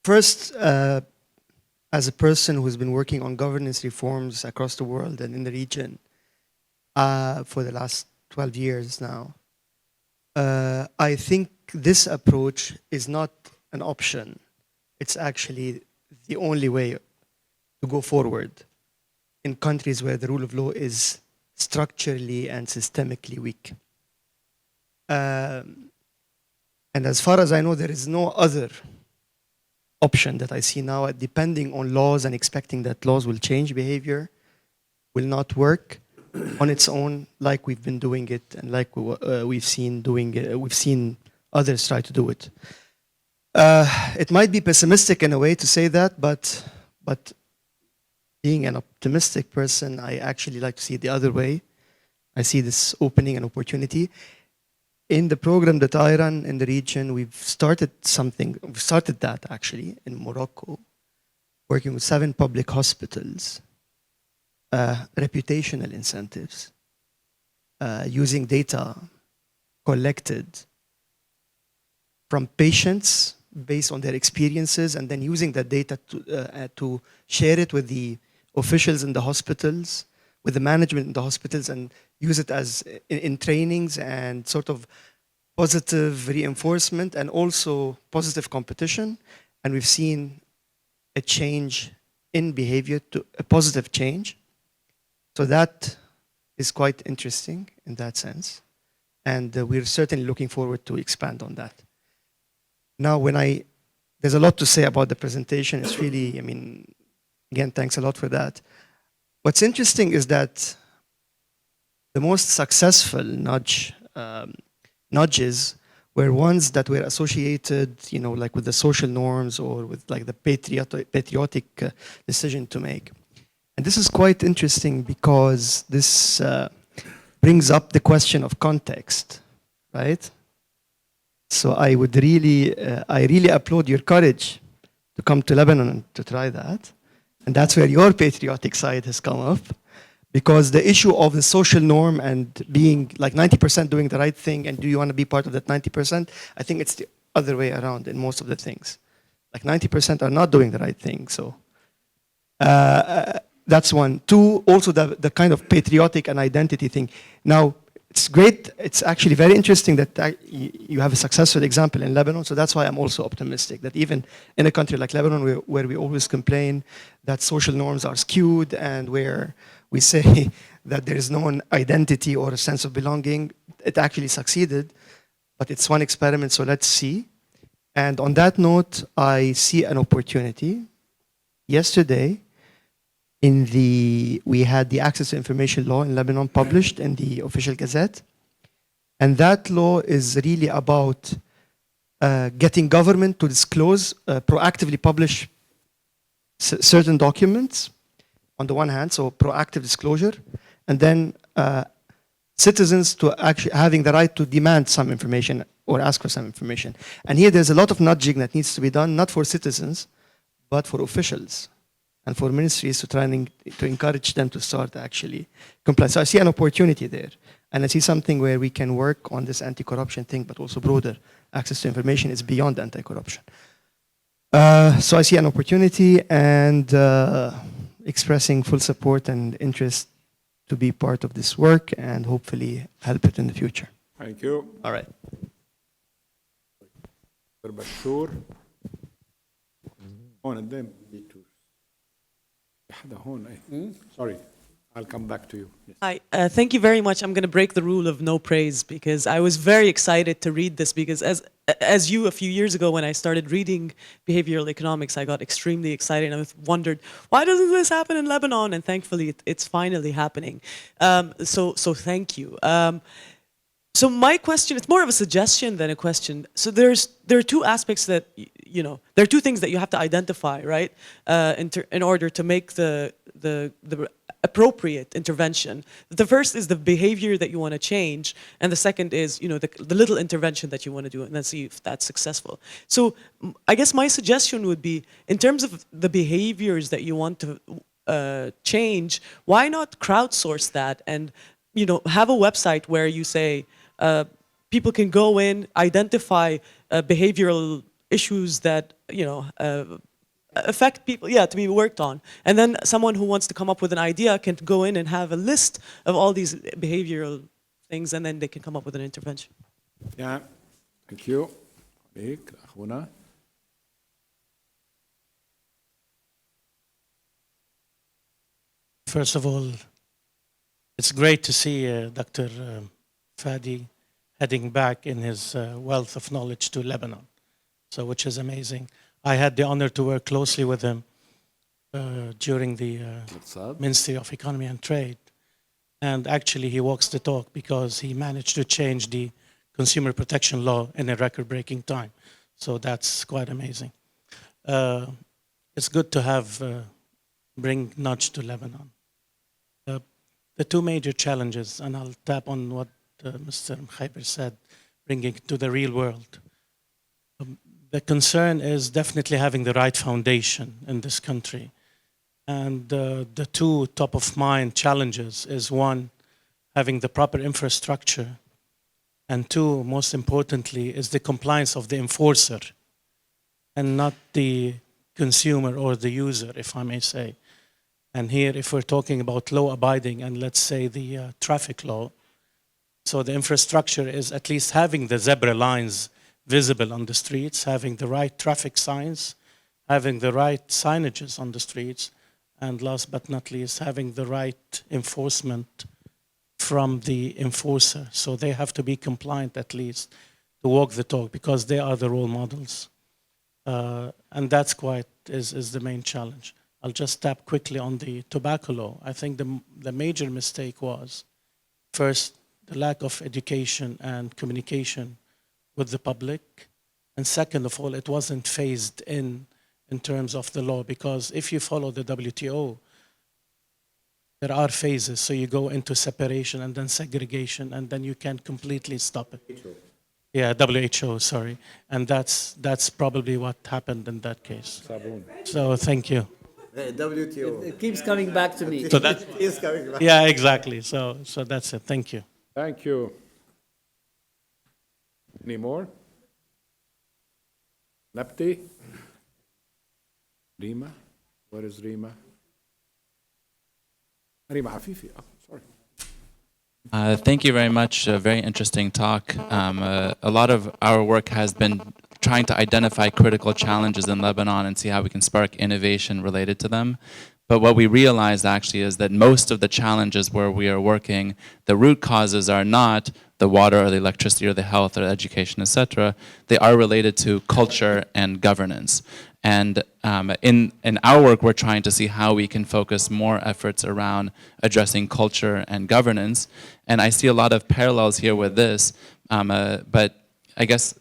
D: First, as a person who's been working on governance reforms across the world and in the region for the last 12 years now, I think this approach is not an option. It's actually the only way to go forward in countries where the rule of law is structurally and systemically weak. And as far as I know, there is no other option that I see now, depending on laws and expecting that laws will change behavior, will not work on its own like we've been doing it and like we've seen others try to do it. It might be pessimistic in a way to say that, but being an optimistic person, I actually like to see it the other way. I see this opening and opportunity. In the program that I run in the region, we've started that actually in Morocco, working with 7 public hospitals, reputational incentives, using data collected from patients based on their experiences, and then using that data to share it with the officials in the hospitals, with the management in the hospitals, and use it as in trainings and sort of positive reinforcement and also positive competition. And we've seen a change in behavior, to a positive change. So that is quite interesting in that sense. And we're certainly looking forward to expand on that. Now, there's a lot to say about the presentation. It's really, again, thanks a lot for that. What's interesting is that the most successful nudges were ones that were associated, like with the social norms or with like the patriotic decision to make. And this is quite interesting because this brings up the question of context, right? So I really applaud your courage to come to Lebanon to try that. And that's where your patriotic side has come up. Because the issue of the social norm and being like 90% doing the right thing, and do you want to be part of that 90%? I think it's the other way around in most of the things. Like 90% are not doing the right thing. So that's one. 2, also the kind of patriotic and identity thing. Now, it's great. It's actually very interesting that you have a successful example in Lebanon. So that's why I'm also optimistic that even in a country like Lebanon, where we always complain that social norms are skewed and where we say that there is no identity or a sense of belonging, it actually succeeded. But it's one experiment, so let's see. And on that note, I see an opportunity. Yesterday, we had the Access to Information Law in Lebanon published in the official Gazette. And that law is really about getting government to disclose, proactively publish certain documents, on the one hand, so proactive disclosure, and then citizens to actually having the right to demand some information or ask for some information. And here there's a lot of nudging that needs to be done, not for citizens, but for officials and for ministries to encourage them to start actually comply. So I see an opportunity there. And I see something where we can work on this anti-corruption thing, but also broader access to information is beyond anti-corruption. So I see an opportunity and expressing full support and interest to be part of this work and hopefully help it in the future.
A: Thank you.
D: All right.
A: Dr. Bashur. هون قدام. حدا هون ايه. Sorry. I'll come back to you. Yes.
E: Hi, thank you very much. I'm going to break the rule of no praise because I was very excited to read this because as you a few years ago when I started reading behavioral economics, I got extremely excited and I wondered, why doesn't this happen in Lebanon? And thankfully it's finally happening. So thank you. So my question, it's more of a suggestion than a question. So there are two aspects that, there are two things that you have to identify, right? In order to make the appropriate intervention. The first is the behavior that you want to change, and the second is, the little intervention that you want to do, and then see if that's successful. So I guess my suggestion would be, in terms of the behaviors that you want to change, why not crowdsource that and, have a website where you say, people can go in, identify behavioral issues that, affect people, to be worked on. And then someone who wants to come up with an idea can go in and have a list of all these behavioral things, and then they can come up with an intervention.
A: Yeah. Thank you. عليك أخونا.
F: First of all, it's great to see Dr. Fadi heading back in his wealth of knowledge to Lebanon, which is amazing. I had the honor to work closely with him during the Ministry of Economy and Trade. And actually, he walks the talk because he managed to change the consumer protection law in a record-breaking time. So that's quite amazing. It's good to have bring nudge to Lebanon. The two major challenges, and I'll tap on what Mr. Moukheiber said, bringing it to the real world. The concern is definitely having the right foundation in this country. And the two top-of-mind challenges is, one, having the proper infrastructure, and two, most importantly, is the compliance of the enforcer and not the consumer or the user, if I may say. And here, if we're talking about law abiding and let's say the traffic law, so the infrastructure is at least having the zebra lines visible on the streets, having the right traffic signs, having the right signages on the streets, and last but not least, having the right enforcement from the enforcer. So they have to be compliant at least to walk the talk because they are the role models. And that's is the main challenge. I'll just tap quickly on the tobacco law. I think the major mistake was, first, the lack of education and communication with the public. And second of all, it wasn't phased in terms of the law, because if you follow the WTO, there are phases. So you go into separation and then segregation, and then you can completely stop it. Yeah, WHO, sorry. And that's probably what happened in that case. So thank you.
B: WTO.
C: It keeps coming back to me.
F: So that,
B: Is coming back.
F: yeah, exactly. So that's it. Thank you.
A: Thank you. Any more? Napti? Rima? Where is Rima? Rima Afifi. Oh, sorry.
G: Thank you very much. A very interesting talk. A lot of our work has been trying to identify critical challenges in Lebanon and see how we can spark innovation related to them. But what we realized actually is that most of the challenges where we are working, the root causes are not the water or the electricity or the health or the education, etc. They are related to culture and governance. And in our work, we're trying to see how we can focus more efforts around addressing culture and governance. And I see a lot of parallels here with this, but I guess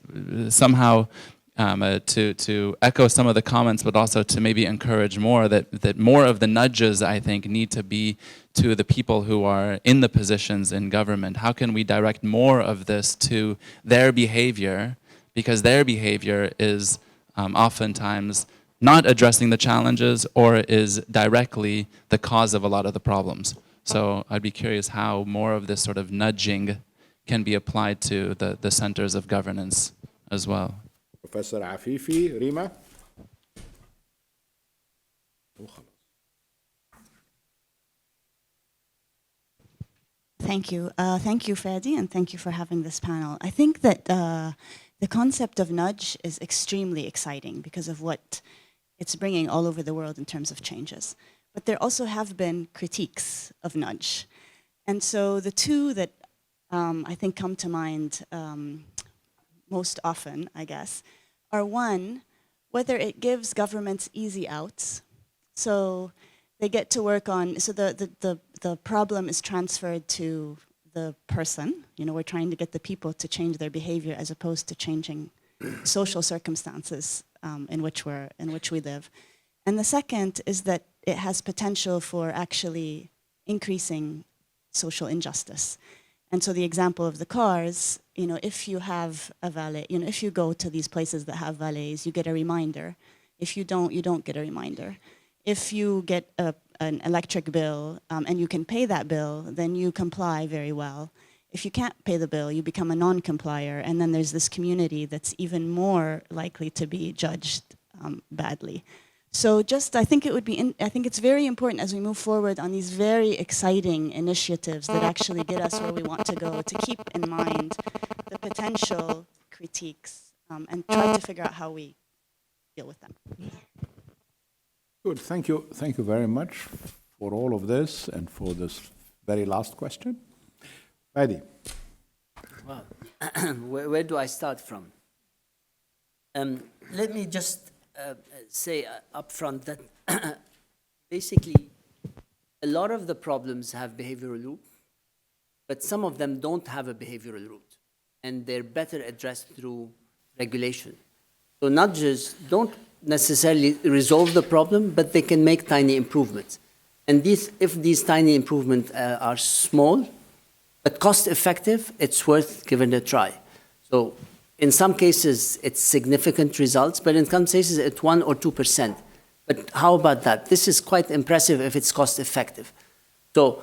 G: somehow to echo some of the comments, but also to maybe encourage more, that more of the nudges, I think, need to be to the people who are in the positions in government. How can we direct more of this to their behavior? Because their behavior is oftentimes not addressing the challenges or is directly the cause of a lot of the problems. So I'd be curious how more of this sort of nudging can be applied to the centers of governance as well.
A: Professor Afifi, Rima?
H: Thank you. Thank you, Fadi, and thank you for having this panel. I think that the concept of nudge is extremely exciting because of what it's bringing all over the world in terms of changes. But there also have been critiques of nudge. And so the two that I think come to mind most often, I guess, are one, whether it gives governments easy outs. So they get to work on, so the problem is transferred to the person. You know, we're trying to get the people to change their behavior as opposed to changing social circumstances in which we live. And the second is that it has potential for actually increasing social injustice. And so the example of the cars, you know, if you have a valet, you know, if you go to these places that have valets, you get a reminder. If you don't get a reminder. If you get an electric bill and you can pay that bill, then you comply very well. If you can't pay the bill, you become a non-complier, and then there's this community that's even more likely to be judged badly. So I think I think it's very important as we move forward on these very exciting initiatives that actually get us where we want to go, to keep in mind the potential critiques and try to figure out how we deal with them.
A: Good, thank you very much for all of this and for this very last question. Fadi.
C: Well, where do I start from? Let me just say up front that basically a lot of the problems have behavioral root, but some of them don't have a behavioral root, and they're better addressed through regulation. So nudges don't necessarily resolve the problem, but they can make tiny improvements. And if these tiny improvements are small, but cost effective, it's worth giving it a try. So in some cases, it's significant results, but in some cases, it's 1 or 2%. But how about that? This is quite impressive if it's cost effective. So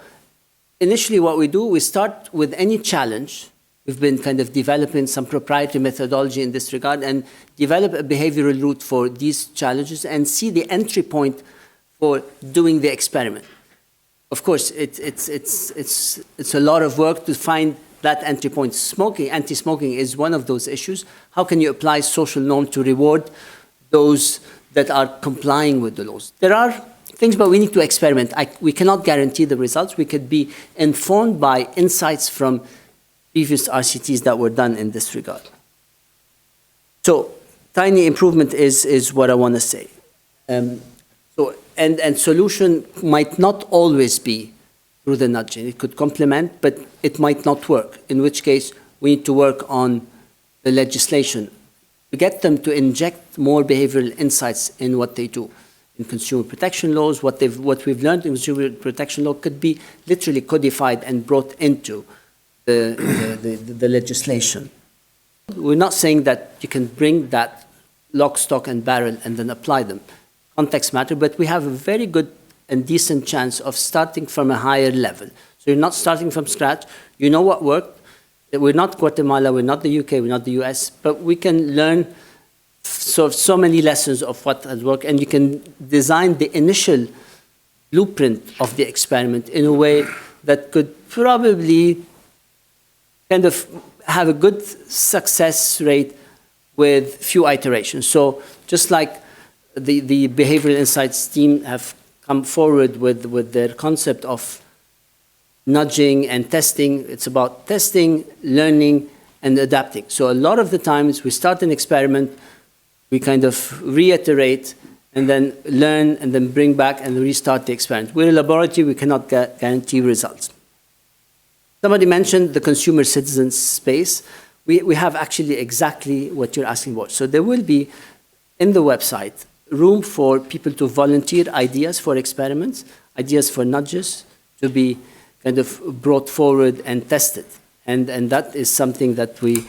C: initially what we do, we start with any challenge. We've been kind of developing some proprietary methodology in this regard and develop a behavioral route for these challenges and see the entry point for doing the experiment. Of course, it's a lot of work to find that entry point. Anti-smoking is one of those issues. How can you apply social norm to reward those that are complying with the laws? There are things, but we need to experiment. We cannot guarantee the results. We could be informed by insights from previous RCTs that were done in this regard. So tiny improvement is what I want to say. And solution might not always be through the nudging. It could complement, but it might not work, in which case we need to work on the legislation to get them to inject more behavioral insights in what they do. In consumer protection laws, what we've learned in consumer protection law could be literally codified and brought into the legislation. We're not saying that you can bring that lock, stock, and barrel and then apply them. Context matter, but we have a very good and decent chance of starting from a higher level. So you're not starting from scratch. You know what worked. We're not Guatemala, we're not the UK, we're not the US, but we can learn so many lessons of what has worked, and you can design the initial blueprint of the experiment in a way that could probably kind of have a good success rate with few iterations. So just like the behavioral insights team have come forward with their concept of nudging and testing, it's about testing, learning, and adapting. So a lot of the times we start an experiment, we kind of reiterate, and then learn, and then bring back and restart the experiment. We're a laboratory, we cannot guarantee results. Somebody mentioned the consumer citizen space. We have actually exactly what you're asking about. So there will be, in the website, room for people to volunteer ideas for experiments, ideas for nudges, to be kind of brought forward and tested. And that is something that we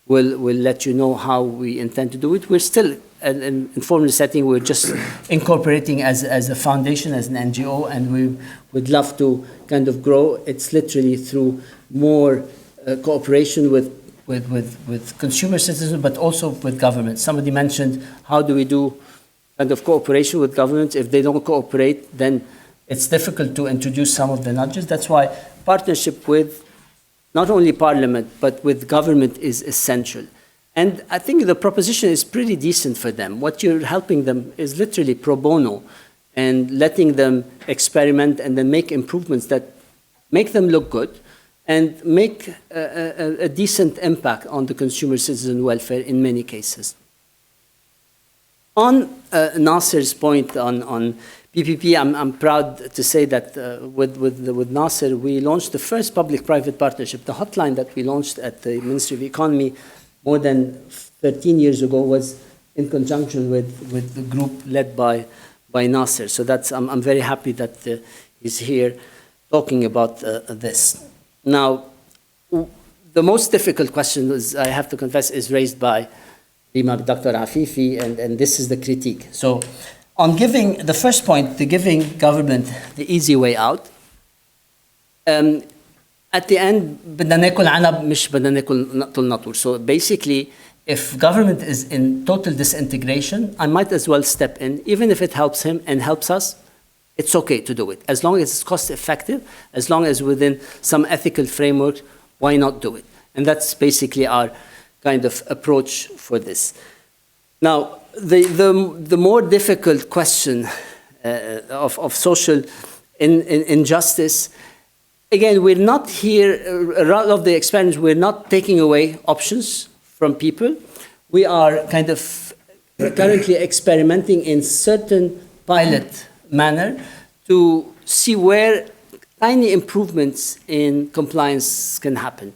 C: will let you know how we intend to do it. We're still in an informal setting. We're just incorporating as a foundation, as an NGO, and we would love to kind of grow. It's literally through more cooperation with consumer citizens, but also with government. Somebody mentioned, how do we do kind of cooperation with governments. If they don't cooperate, then it's difficult to introduce some of the nudges. That's why partnership with not only parliament, but with government is essential. And I think the proposition is pretty decent for them. What you're helping them is literally pro bono and letting them experiment and then make improvements that make them look good and make a decent impact on the consumer citizen welfare in many cases. On Nasser's point on PPP, I'm proud to say that with Nasser, we launched the first public-private partnership. The hotline that we launched at the Ministry of Economy more than 13 years ago was in conjunction with the group led by Nasser. So I'm very happy that he's here talking about this. Now, the most difficult question, I have to confess, is raised by Dr. Afifi, and this is the critique. So on giving, the first point, the giving government the easy way out, at the end, بدنا ناكل عنب مش بدنا ناكل طول نطور. So basically, if government is in total disintegration, I might as well step in, even if it helps him and helps us. It's okay to do it. As long as it's cost effective, as long as within some ethical framework, why not do it? And that's basically our kind of approach for this. Now, the more difficult question of social injustice, again, we're not here, a lot of the experiments, we're not taking away options from people. We are kind of currently experimenting in certain pilot manner to see where tiny improvements in compliance can happen.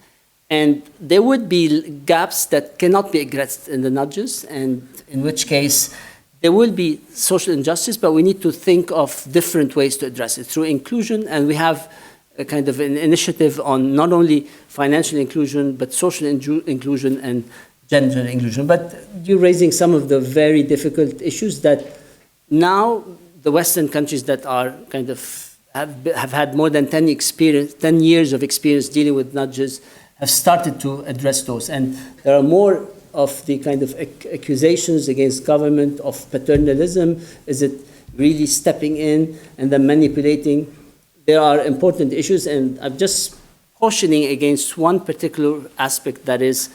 C: And there would be gaps that cannot be addressed in the nudges, and in which case there will be social injustice, but we need to think of different ways to address it through inclusion. And we have a kind of an initiative on not only financial inclusion, but social inclusion and gender inclusion. But you're raising some of the very difficult issues that now the Western countries that are kind of have had more than 10 years of experience dealing with nudges have started to address those. And there are more of the kind of accusations against government of paternalism. Is it really stepping in and then manipulating? There are important issues, and I'm just cautioning against one particular aspect, that is,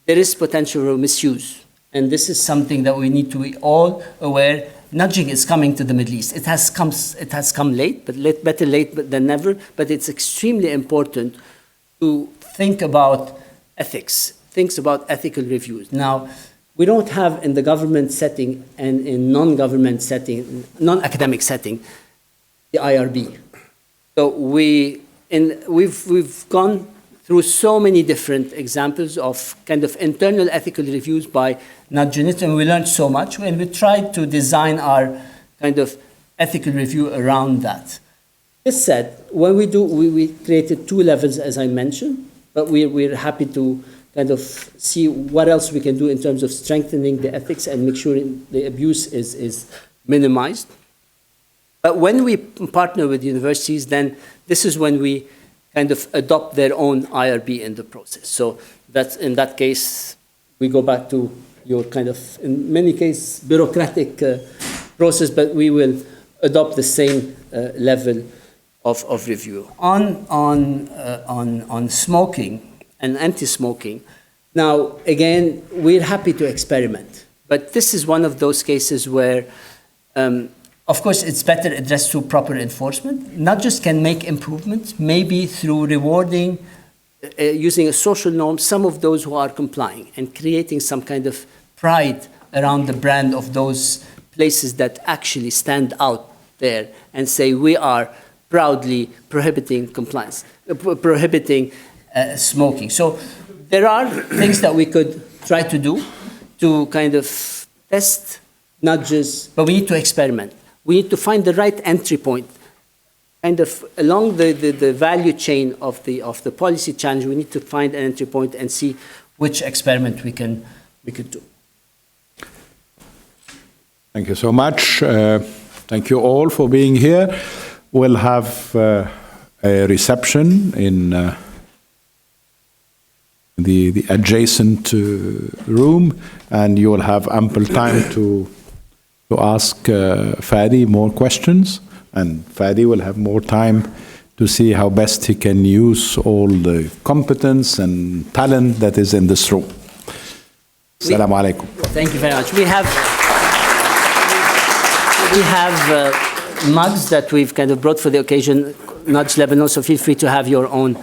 C: there is potential for misuse. And this is something that we need to be all aware. Nudging is coming to the Middle East. It has come late, but better late than never. But it's extremely important to think about ethics, think about ethical reviews. Now, we don't have in the government setting and in non-government setting, non-academic setting, the IRB. So we've gone through so many different examples of kind of internal ethical reviews by nudge units, and we learned so much, and we tried to design our kind of ethical review around that. This said, when we created 2 levels, as I mentioned, but we're happy to kind of see what else we can do in terms of strengthening the ethics and make sure the abuse is minimized. But when we partner with universities, then this is when we kind of adopt their own IRB in the process. So that's, in that case, we go back to your kind of, in many cases, bureaucratic process, but we will adopt the same level of review. On smoking and anti-smoking, now, again, we're happy to experiment. But this is one of those cases where, of course, it's better addressed through proper enforcement. Nudges can make improvements, maybe through rewarding, using a social norm, some of those who are complying, and creating some kind of pride around the brand of those places that actually stand out there and say, we are proudly prohibiting compliance, prohibiting smoking. So there are things that we could try to do to kind of test nudges, but we need to experiment. We need to find the right entry point. Kind of along the value chain of the policy challenge, we need to find an entry point and see which experiment we could do.
A: Thank you so much. Thank you all for being here. We'll have a reception in the adjacent room, and you will have ample time to to ask Fadi more questions, and Fadi will have more time to see how best he can use all the competence and talent that is in this room. Assalamu alaikum.
C: Thank you very much. We have mugs that we've kind of brought for the occasion, Nudge Lebanon, so feel free to have your own.